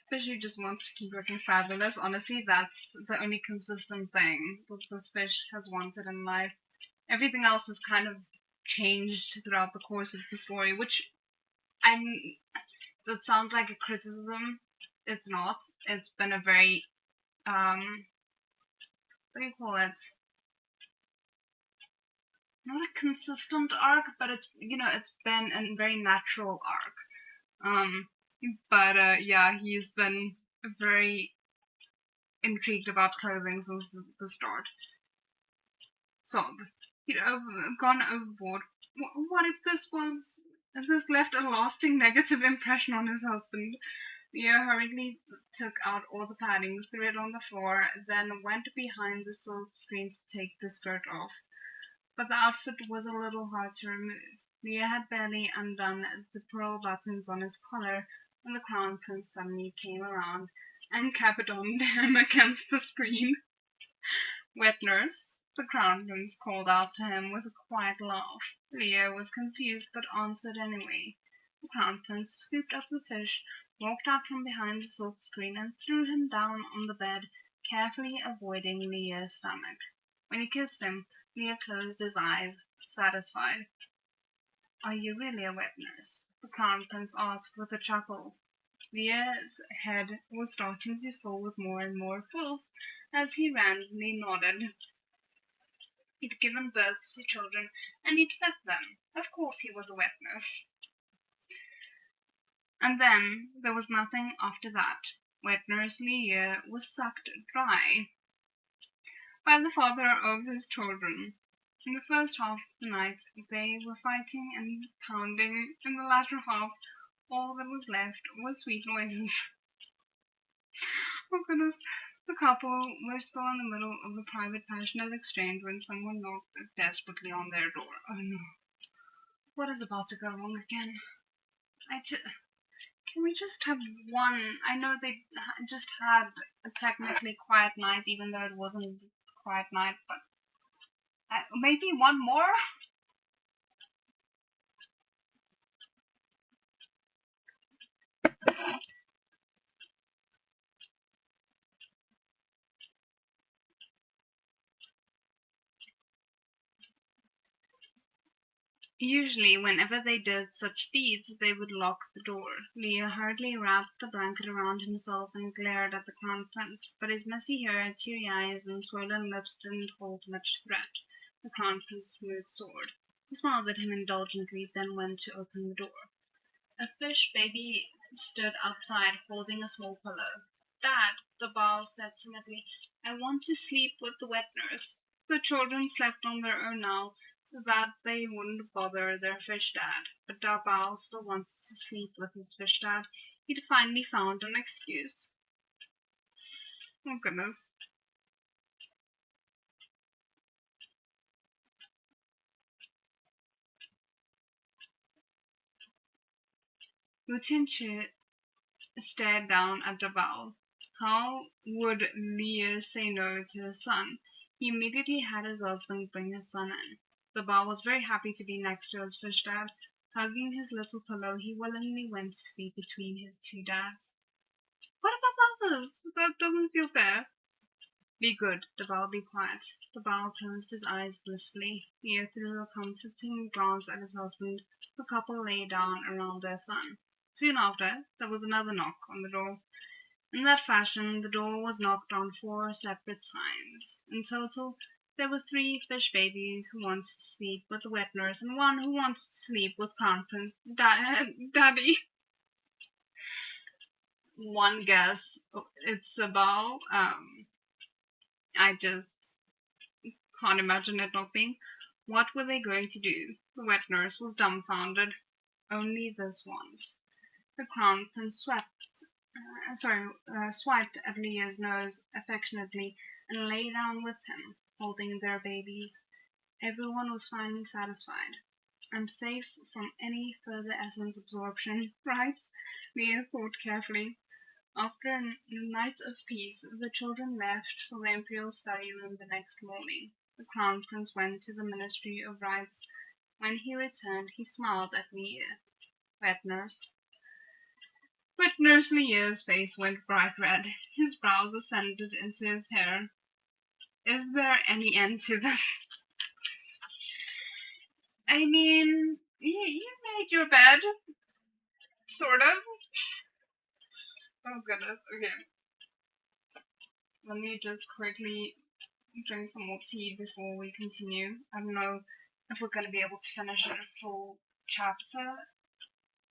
Fishy just wants to keep looking fabulous. Honestly, that's the only consistent thing that this fish has wanted in life. Everything else has kind of changed throughout the course of the story, which that sounds like a criticism. It's not. It's been a very what do you call it? Not a consistent arc, but it's been a very natural arc. Yeah, he's been very intrigued about clothing since the start. So he'd gone overboard. What if this left a lasting negative impression on his husband? Leo hurriedly took out all the padding, threw it on the floor, then went behind the silk screen to take the skirt off. But the outfit was a little hard to remove. Leo had barely undone the pearl buttons on his collar when the Crown Prince suddenly came around and capadonned him against the screen. Wet nurse, the Crown Prince called out to him with a quiet laugh. Leo was confused but answered anyway. The Crown Prince scooped up the fish, walked out from behind the silk screen, and threw him down on the bed, carefully avoiding Leo's stomach. When he kissed him, Leo closed his eyes, satisfied. "Are you really a wet nurse?" the Crown Prince asked with a chuckle. Leo's head was starting to fill with more and more filth as he randomly nodded. He'd given birth to children, and he'd fed them. Of course he was a wet nurse. And then there was nothing after that. Wet nurse Leo was sucked dry by the father of his children. In the first half of the night, they were fighting and pounding. In the latter half, all that was left was sweet noises. Oh goodness. The couple were still in the middle of a private, passionate exchange when someone knocked desperately on their door. Oh no. What is about to go wrong again? Can we just have one? I know they just had a technically quiet night, even though it wasn't a quiet night, but maybe one more? Usually, whenever they did such deeds, they would lock the door. Leo hurriedly wrapped the blanket around himself and glared at the Crown Prince, but his messy hair, teary eyes, and swollen lips didn't hold much threat. The Crown Prince smoothed sword. He smiled at him indulgently, then went to open the door. A fish baby stood outside, holding a small pillow. "Dad," the Baal said timidly, "I want to sleep with the wet nurse." The children slept on their own now, so that they wouldn't bother their fish dad. But Baal still wanted to sleep with his fish dad. He'd finally found an excuse. Oh goodness. Lutinchu stared down at Dabal. How would Leo say no to his son? He immediately had his husband bring his son in. Dabal was very happy to be next to his fish dad. Hugging his little pillow, he willingly went to sleep between his two dads. What about others? That doesn't feel fair. Be good, Dabal, be quiet. Dabal closed his eyes blissfully. Leo threw a comforting glance at his husband. The couple lay down around their son. Soon after, there was another knock on the door. In that fashion, the door was knocked on 4 separate times. In total, there were 3 fish babies who wanted to sleep with the wet nurse and 1 who wanted to sleep with Crown Prince Daddy. One guess, it's about, I just can't imagine it not being. What were they going to do? The wet nurse was dumbfounded. Only this once. The Crown Prince swept swiped at Leah's nose affectionately and lay down with him, holding their babies. Everyone was finally satisfied. I'm safe from any further essence absorption, right? Leah thought carefully. After a night of peace, the children left for the imperial study room the next morning. The crown prince went to the Ministry of Rites. When he returned, he smiled at Leah. Wet nurse. But Nurse Leah's face went bright red. His brows ascended into his hair. Is there any end to this? I mean, you made your bed, sort of. Oh goodness, okay. Let me just quickly drink some more tea before we continue. I don't know if we're going to be able to finish a full chapter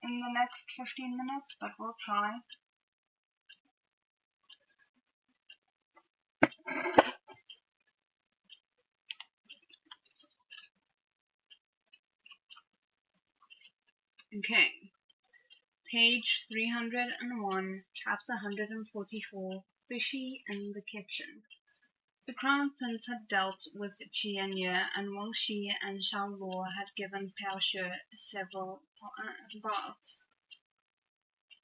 in the next 15 minutes, but we'll try. Okay. Page 301, chapter 144, Fishy in the Kitchen. The Crown Prince had dealt with Jianye, and Wang Shi and Xiao Luo had given Pao Shi several baths.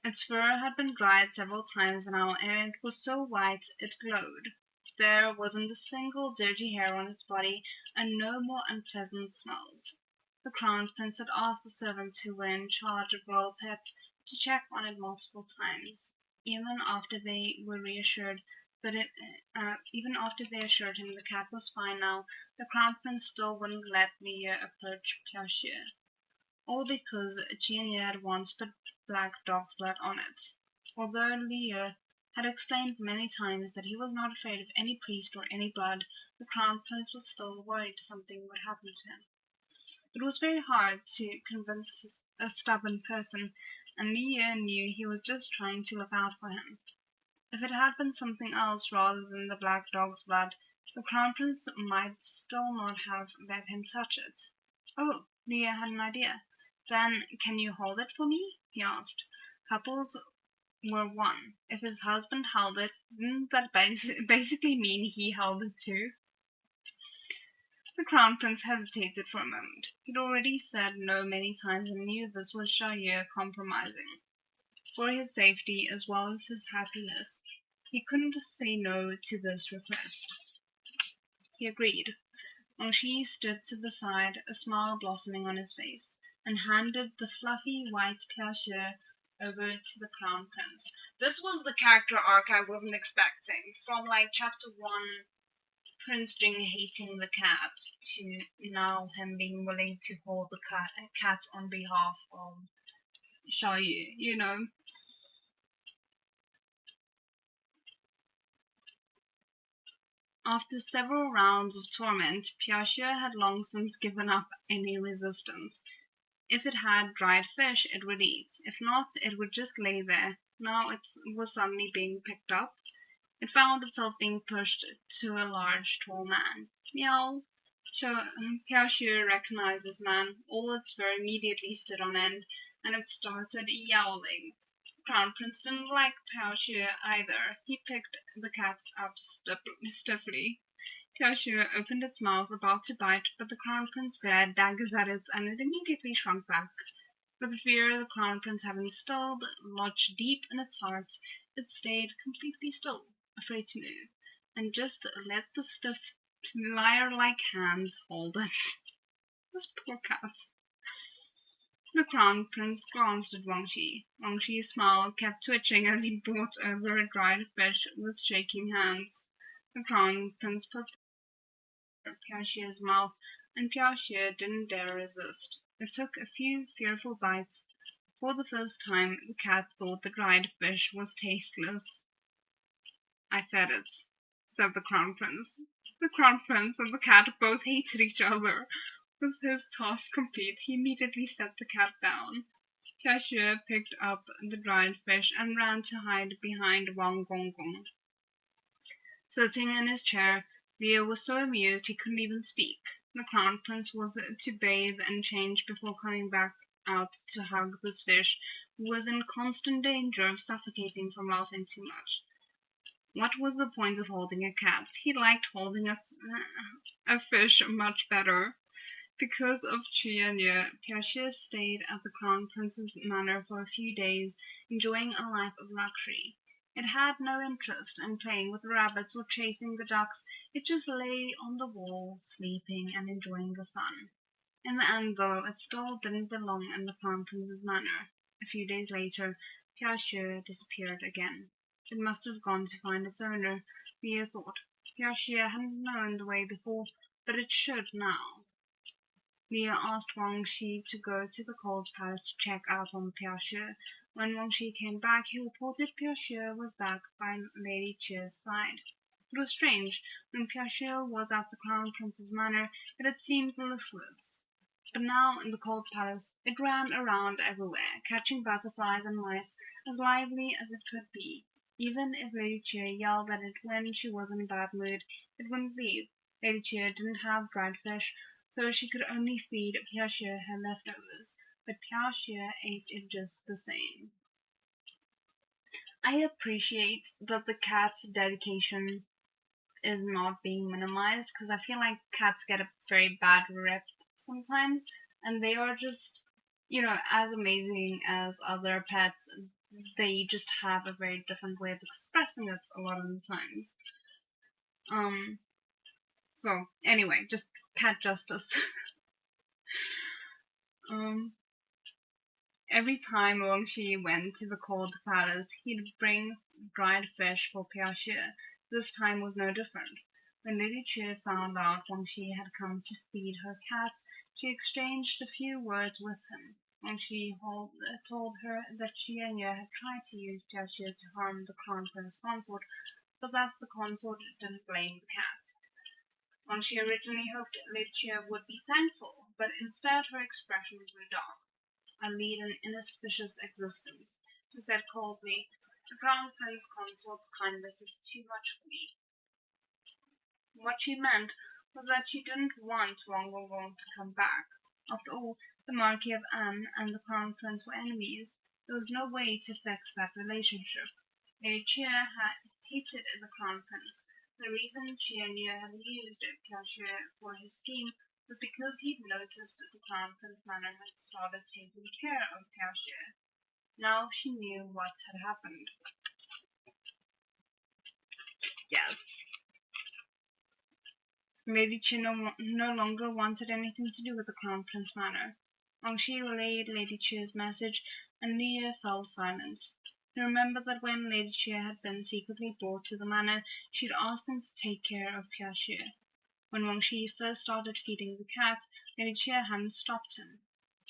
Its fur had been dried several times now, and it was so white it glowed. There wasn't a single dirty hair on its body, and no more unpleasant smells. The Crown Prince had asked the servants who were in charge of royal pets to check on it multiple times, even after they were reassured that even after they assured him the cat was fine now, the Crown Prince still wouldn't let Leah approach Piaxiu. All because Jianye had once put black dog's blood on it. Although Leah had explained many times that he was not afraid of any priest or any blood, the Crown Prince was still worried something would happen to him. It was very hard to convince a stubborn person, and Leah knew he was just trying to look out for him. If it had been something else rather than the black dog's blood, the Crown Prince might still not have let him touch it. Oh, Leah had an idea. Then, can you hold it for me? He asked. Couples were one. If his husband held it, didn't that basically mean he held it too? The Crown Prince hesitated for a moment. He'd already said no many times and knew this was Xiaoye compromising. For his safety as well as his happiness, he couldn't say no to this request. He agreed. Wang Shi stood to the side, a smile blossoming on his face, and handed the fluffy white Piaxiu over to the Crown Prince. This was the character arc I wasn't expecting. From like chapter 1, Prince Jing hating the cat, to now him being willing to hold the cat on behalf of Xiaoyu, you know. After several rounds of torment, Piaxiu had long since given up any resistance. If it had dried fish, it would eat. If not, it would just lay there. Now it was suddenly being picked up. It found itself being pushed to a large, tall man. Meow. Piaxiu recognized this man. All its fur immediately stood on end, and it started yowling. Crown Prince didn't like Piaxiu either. He picked the cat up stiffly. Piaxiu opened its mouth, about to bite, but the Crown Prince glared daggers at it, and it immediately shrunk back. With the fear the Crown Prince had instilled lodged deep in its heart, it stayed completely still, afraid to move, and just let the stiff, lyre-like hands hold it. This poor cat. The Crown Prince glanced at Wang Shi. Wang Shi's smile kept twitching as he brought over a dried fish with shaking hands. The Crown Prince put Piaxiu's mouth, and Piaxiu didn't dare resist. It took a few fearful bites. For the first time, the cat thought the dried fish was tasteless. I fed it, said the Crown Prince. The Crown Prince and the cat both hated each other. With his task complete, he immediately set the cat down. Piaxiu picked up the dried fish and ran to hide behind Wang Gongong. Sitting in his chair, Leo was so amused he couldn't even speak. The Crown Prince was to bathe and change before coming back out to hug this fish was in constant danger of suffocating from laughing too much. What was the point of holding a cat? He liked holding a fish much better. Because of Chianya, Piaxia stayed at the Crown Prince's manor for a few days, enjoying a life of luxury. It had no interest in playing with the rabbits or chasing the ducks. It just lay on the wall, sleeping and enjoying the sun. In the end, though, it still didn't belong in the Crown Prince's manor. A few days later, Piaxia disappeared again. It must have gone to find its owner, Mia thought. Piaxia hadn't known the way before, but it should now. Mia asked Wang Shi to go to the Cold Palace to check out on Piaxia. When Wang Shi came back, he reported Piaxia was back by Lady Chia's side. It was strange. When Piaxia was at the Crown Prince's manor, it had seemed listless. But now in the Cold Palace, it ran around everywhere, catching butterflies and mice, as lively as it could be. Even if Lady Chia yelled at it when she was in a bad mood, it wouldn't leave. Lady Chia didn't have dried fish, so she could only feed Piaxia her leftovers, but Piaxia ate it just the same. I appreciate that the cat's dedication is not being minimized, because I feel like cats get a very bad rep sometimes, and they are just, as amazing as other pets, they just have a very different way of expressing it a lot of the times. So anyway, just cat justice. Every time Wang Shi went to the Cold Palace, he'd bring dried fish for Piaxia. This time was no different. When Lady Chia found out Wang Shi had come to feed her cats, she exchanged a few words with him. Wang Shi told her that Xianya had tried to use Piaxia to harm the Crown Prince consort, but that the consort didn't blame the cat. Wang Shi originally hoped Lady Chia would be thankful, but instead her expression grew dark. "I lead an inauspicious existence," she said coldly. "The Crown Prince consort's kindness is too much for me." What she meant was that she didn't want Wang Wong to come back. After all, the Marquis of An and the Crown Prince were enemies. There was no way to fix that relationship. Lady Chia had hated the Crown Prince. The reason Xianyu had used Piaxia for his scheme was because he'd noticed that the Crown Prince manor had started taking care of Piaxia. Now she knew what had happened. Yes. Lady Chia no longer wanted anything to do with the Crown Prince manor. Wang Shi relayed Lady Chia's message, and Nia fell silent. He remembered that when Lady Chia had been secretly brought to the manor, she had asked him to take care of Piaxia. When Wang Shi first started feeding the cat, Lady Chia hadn't stopped him.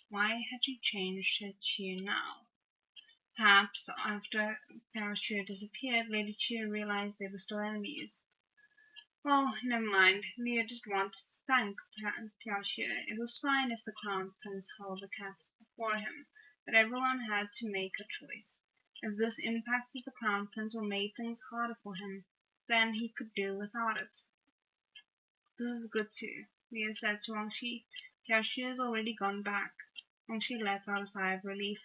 Why had she changed her Chia now? Perhaps after Piaxia disappeared, Lady Chia realized they were still enemies. Well, never mind. Leah just wanted to thank Piaxia. It was fine if the Crown Prince held the cat for him, but everyone had to make a choice. If this impacted the Crown Prince or made things harder for him, then he could do without it. "This is good too," Leah said to Wang Shi. "Piaxia has already gone back." Wang Shi let out a sigh of relief.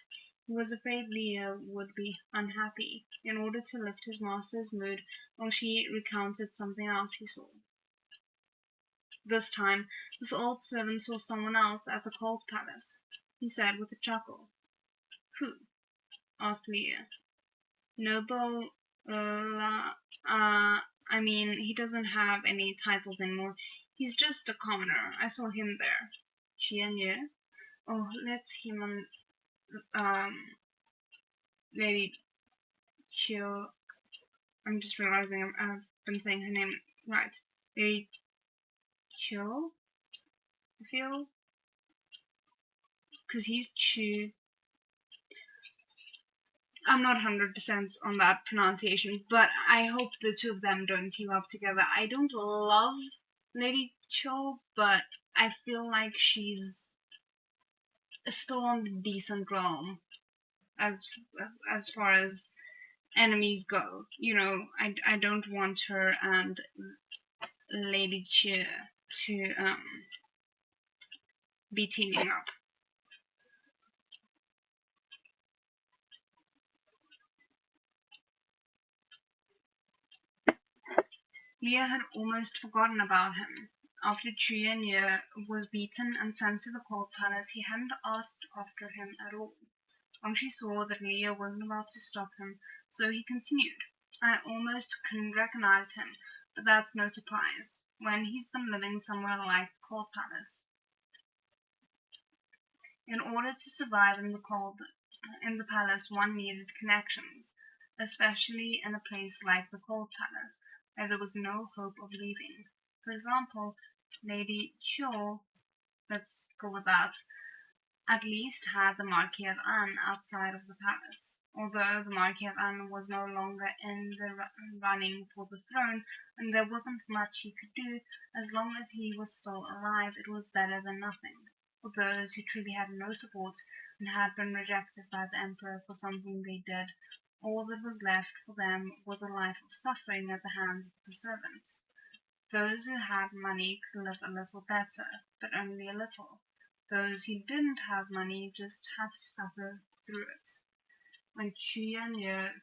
He was afraid Leah would be unhappy. In order to lift his master's mood, Wang Shi recounted something else he saw. This time, this old servant saw someone else at the Cold Palace. He said with a chuckle. "Who?" asked Leah. "Noble, I mean, he doesn't have any titles anymore. He's just a commoner. I saw him there." "Xianye? Oh, let him Lady Chill." I'm just realizing I've been saying her name right. Lady Chill? I feel? Because he's Chu. I'm not 100% on that pronunciation, but I hope the two of them don't team up together. I don't love Lady Cho, but I feel like she's still on the decent realm as far as enemies go. I don't want her and Lady Chia to be teaming up. Leah had almost forgotten about him. After Chuyen was beaten and sent to the cold palace, he hadn't asked after him at all. She saw that Leah wasn't about to stop him, so he continued. I almost couldn't recognize him, but that's no surprise, when he's been living somewhere like the cold palace. In order to survive in the palace, one needed connections, especially in a place like the cold palace, where there was no hope of leaving. For example, Lady Cho, let's go with that, at least had the Marquis of Anne outside of the palace. Although the Marquis of Anne was no longer in the running for the throne, and there wasn't much he could do, as long as he was still alive, it was better than nothing. For those who truly had no support and had been rejected by the Emperor for something they did, all that was left for them was a life of suffering at the hands of the servants. Those who had money could live a little better, but only a little. Those who didn't have money just had to suffer through it. When Chuyen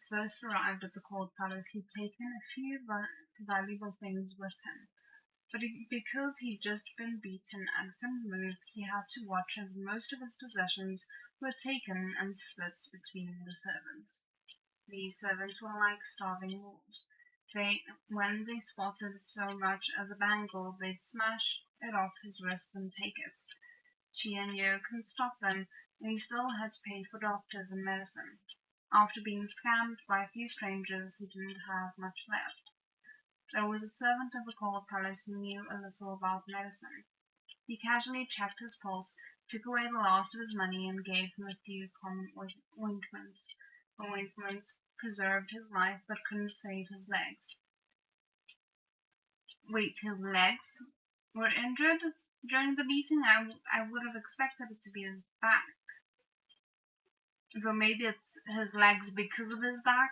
first arrived at the cold palace, he'd taken a few valuable things with him. But because he'd just been beaten and couldn't move, he had to watch as most of his possessions were taken and split between the servants. These servants were like starving wolves. When they spotted so much as a bangle, they'd smash it off his wrist and take it. Chuyen couldn't stop them, and he still had to pay for doctors and medicine. After being scammed by a few strangers, he didn't have much left. There was a servant of the cold palace who knew a little about medicine. He casually checked his pulse, took away the last of his money, and gave him a few common ointments. The ointments preserved his life, but couldn't save his legs. Wait, his legs were injured during the beating? I would have expected it to be his back. So maybe it's his legs because of his back?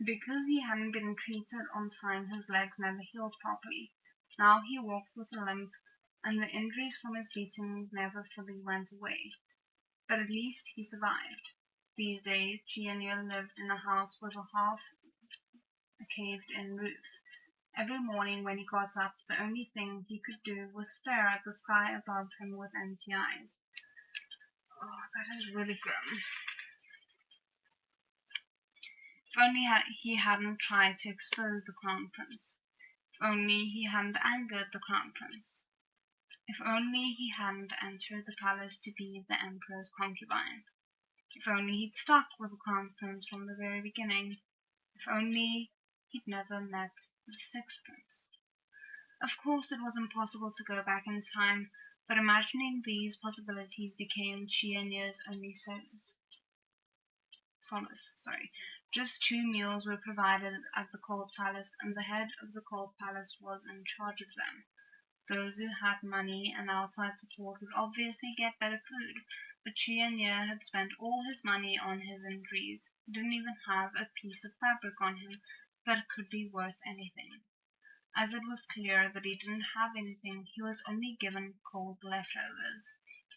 Because he hadn't been treated on time, his legs never healed properly. Now he walked with a limp, and the injuries from his beating never fully went away. But at least he survived. These days, Chuyen lived in a house with a half caved-in roof. Every morning when he got up, the only thing he could do was stare at the sky above him with empty eyes. Oh, that is really grim. If only he hadn't tried to expose the Crown Prince. If only he hadn't angered the Crown Prince. If only he hadn't entered the palace to be the Emperor's concubine. If only he'd stuck with the Crown Prince from the very beginning. If only he'd never met the Sixth Prince. Of course it was impossible to go back in time, but imagining these possibilities became Chuyen's only solace. Just 2 meals were provided at the cold palace, and the head of the cold palace was in charge of them. Those who had money and outside support would obviously get better food, but Chuyen had spent all his money on his injuries. He didn't even have a piece of fabric on him that could be worth anything. As it was clear that he didn't have anything, he was only given cold leftovers.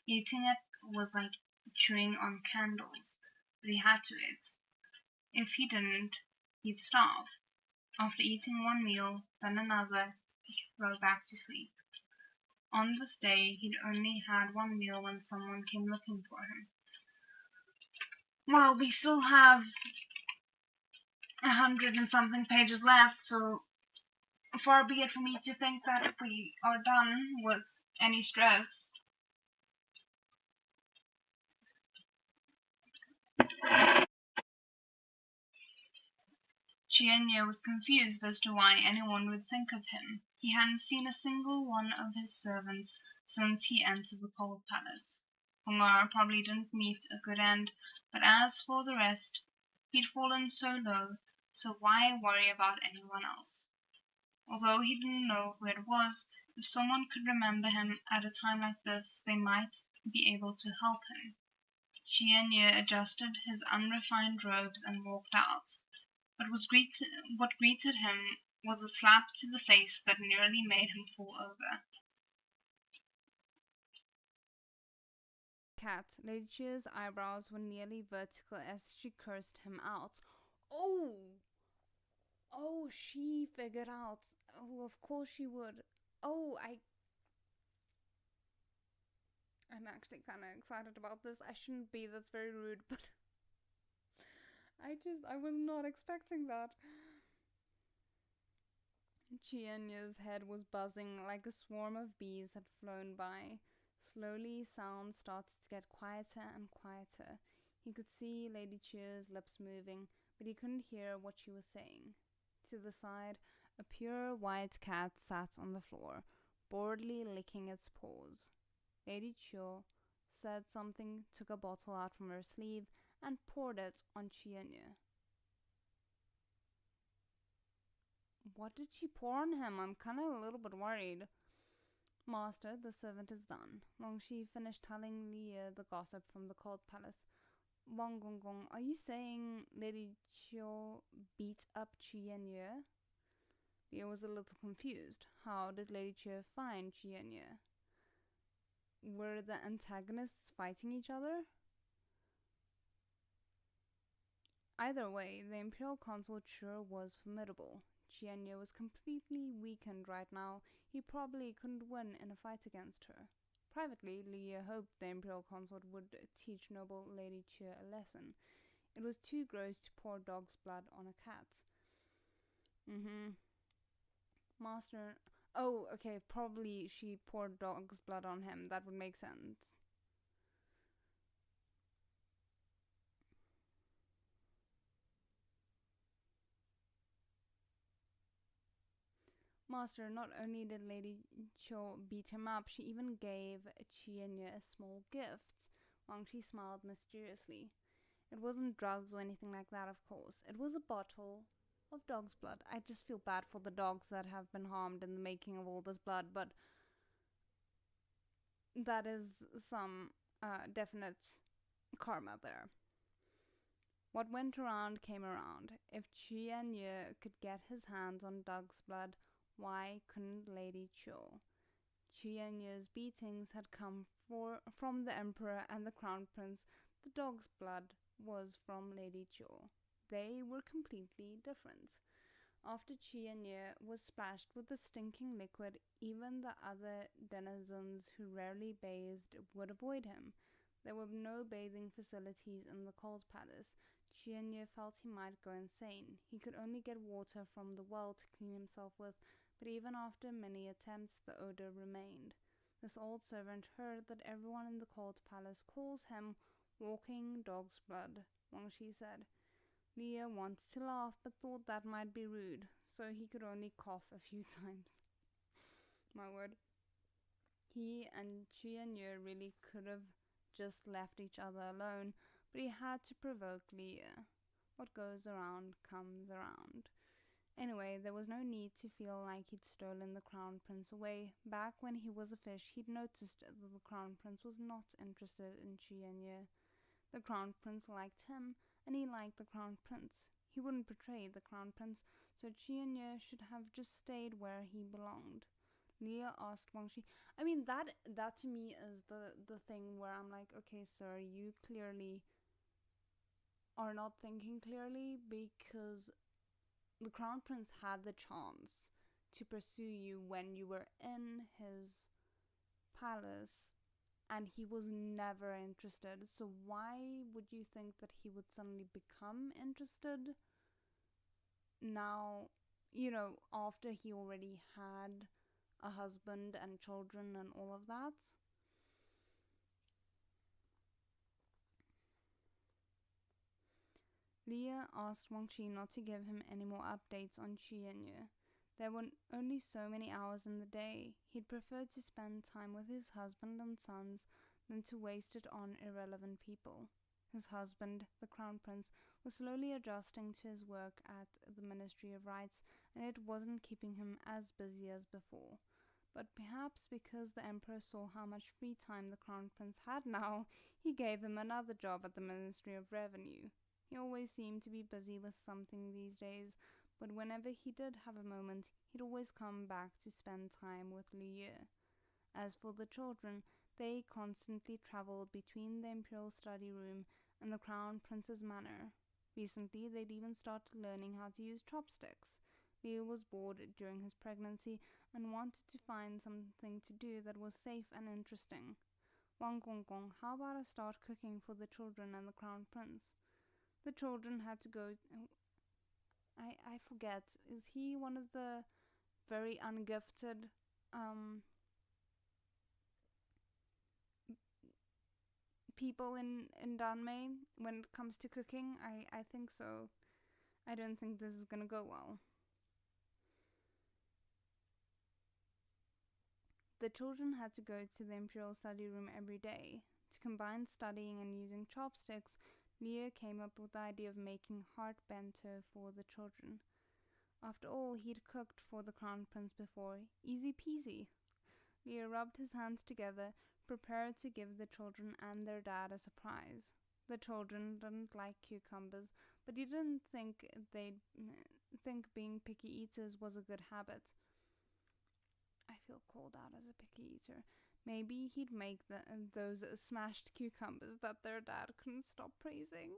Eating it was like chewing on candles, but he had to eat. If he didn't, he'd starve. After eating one meal, then another, he'd go back to sleep. On this day, he'd only had one meal when someone came looking for him. Well, we still have 100 and something pages left, so far be it for me to think that we are done with any stress. Chuyen was confused as to why anyone would think of him. He hadn't seen a single one of his servants since he entered the cold palace. Hongar probably didn't meet a good end, but as for the rest, he'd fallen so low, so why worry about anyone else? Although he didn't know who it was, if someone could remember him at a time like this, they might be able to help him. Chuyen adjusted his unrefined robes and walked out. But what greeted him was a slap to the face that nearly made him fall over. cat. Lady Chia's eyebrows were nearly vertical as she cursed him out. Oh! Oh, she figured out. Oh, of course she would. Oh, I'm actually kind of excited about this. I shouldn't be, that's very rude, but I was not expecting that. Chienya's head was buzzing like a swarm of bees had flown by. Slowly, sound started to get quieter and quieter. He could see Lady Chia's lips moving, but he couldn't hear what she was saying. To the side, a pure white cat sat on the floor, boredly licking its paws. Lady Chia said something, took a bottle out from her sleeve, and poured it on Chienya. What did she pour on him? I'm kind of a little bit worried. Master, the servant is done. Long Shi finished telling Lia the gossip from the court palace. Wang Gong, are you saying Lady Chiu beat up Chienya? Lia was a little confused. How did Lady Chiu find Chienya? Were the antagonists fighting each other? Either way, the Imperial Consort sure was formidable. Chienya was completely weakened right now. He probably couldn't win in a fight against her. Privately, Lia hoped the Imperial Consort would teach noble Lady Chia a lesson. It was too gross to pour dog's blood on a cat. Master... Oh, okay, probably she poured dog's blood on him. That would make sense. Master, not only did Lady Cho beat him up, she even gave Chienya a small gift. Wang Shi smiled mysteriously. It wasn't drugs or anything like that, of course. It was a bottle of dog's blood. I just feel bad for the dogs that have been harmed in the making of all this blood, but that is some definite karma there. What went around came around. If Chienya could get his hands on dog's blood, why couldn't Lady Cho? Chienya's beatings had come from the Emperor and the Crown Prince. The dog's blood was from Lady Cho. They were completely different. After Chienya was splashed with the stinking liquid, even the other denizens who rarely bathed would avoid him. There were no bathing facilities in the cold palace. Chienya felt he might go insane. He could only get water from the well to clean himself with, but even after many attempts the odor remained. This old servant heard that everyone in the cold palace calls him walking dog's blood, Wang Shi said. Lia wanted to laugh but thought that might be rude, so he could only cough a few times. My word. He and Chienya really could have just left each other alone, but he had to provoke Lia. What goes around comes around. Anyway, there was no need to feel like he'd stolen the Crown Prince away. Back when he was a fish, he'd noticed that the Crown Prince was not interested in Chienya. The Crown Prince liked him, and he liked the Crown Prince. He wouldn't betray the Crown Prince, so Chienya should have just stayed where he belonged. Lia asked Wang Shi. I mean, that to me is the thing where I'm like, okay, sir, you clearly are not thinking clearly, because the Crown Prince had the chance to pursue you when you were in his palace, and he was never interested. So why would you think that he would suddenly become interested now, after he already had a husband and children and all of that? Lia asked Wang Shi not to give him any more updates on Chienyu. There were only so many hours in the day. He'd prefer to spend time with his husband and sons than to waste it on irrelevant people. His husband, the Crown Prince, was slowly adjusting to his work at the Ministry of Rights, and it wasn't keeping him as busy as before. But perhaps because the Emperor saw how much free time the Crown Prince had now, he gave him another job at the Ministry of Revenue. He always seemed to be busy with something these days, but whenever he did have a moment, he'd always come back to spend time with Liu. As for the children, They constantly traveled between the imperial study room and the crown prince's manor. Recently, they'd even started learning how to use chopsticks. Leo was bored during his pregnancy and wanted to find something to do that was safe and interesting. Wang Gonggong, how about I start cooking for the children and the crown prince? The children had to go. I forget. Is he one of the very ungifted people in Danmei when it comes to cooking? I think so. I don't think this is gonna go well. The children had to go to the imperial study room every day. To combine studying and using chopsticks, Leo came up with the idea of making heart bento for the children. After all, he'd cooked for the crown prince before. Easy peasy. Leo rubbed his hands together, prepared to give the children and their dad a surprise. The children didn't like cucumbers, but he didn't think they'd think being picky eaters was a good habit. I feel called out as a picky eater. Maybe he'd make those smashed cucumbers that their dad couldn't stop praising.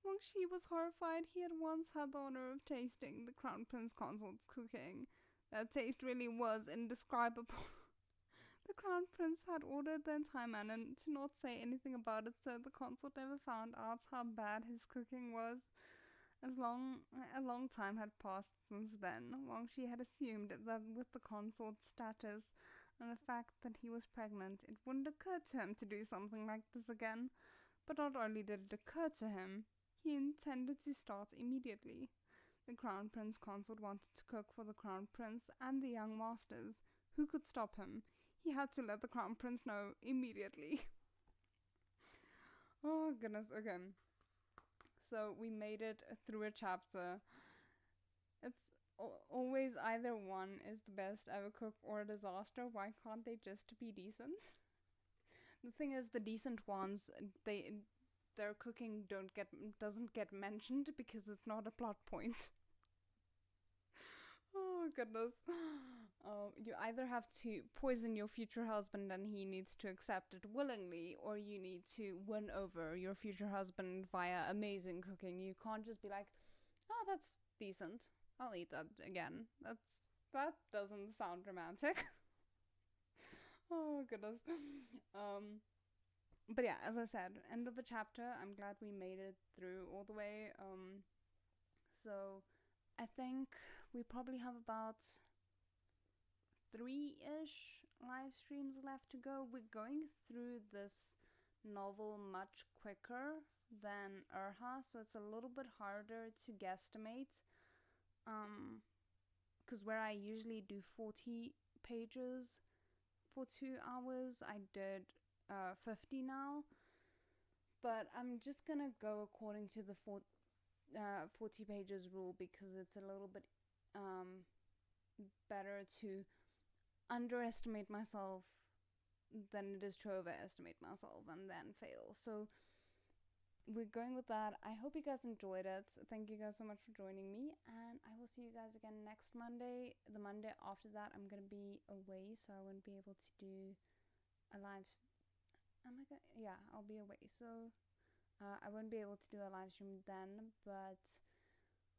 When she was horrified, he had once had the honor of tasting the Crown Prince consort's cooking. That taste really was indescribable. The Crown Prince had ordered the entire manor to not say anything about it, so the consort never found out how bad his cooking was. A long time had passed since then. Wang Shi had assumed that with the consort's status and the fact that he was pregnant, it wouldn't occur to him to do something like this again. But not only did it occur to him, he intended to start immediately. The Crown Prince consort wanted to cook for the Crown Prince and the young masters. Who could stop him? He had to let the Crown Prince know immediately. Oh goodness, okay. So we made it through a chapter. It's always either one is the best ever cook or a disaster. Why can't they just be decent? The thing is, the decent ones, their cooking doesn't get mentioned because it's not a plot point. Oh goodness. You either have to poison your future husband and he needs to accept it willingly, or you need to win over your future husband via amazing cooking. You can't just be like, oh, that's decent, I'll eat that again. That doesn't sound romantic. Oh goodness. But yeah, as I said, end of a chapter. I'm glad we made it through all the way. So I think we probably have about 3-ish live streams left to go. We're going through this novel much quicker than Urha, so it's a little bit harder to guesstimate. Because where I usually do 40 pages for 2 hours, I did 50 now. But I'm just gonna go according to the 40 pages rule because it's a little bit better to underestimate myself than it is to overestimate myself and then fail. So we're going with that. I hope you guys enjoyed it. Thank you guys so much for joining me, and I will see you guys again next Monday. The Monday after that, I'm gonna be away, so I won't be able to do a live. Am I gonna? Yeah, I'll be away, so I won't be able to do a live stream then. But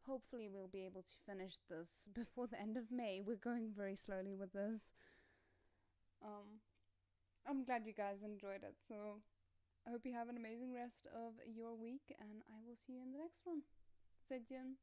hopefully, we'll be able to finish this before the end of May. We're going very slowly with this. I'm glad you guys enjoyed it. So I hope you have an amazing rest of your week, and I will see you in the next one. 再见。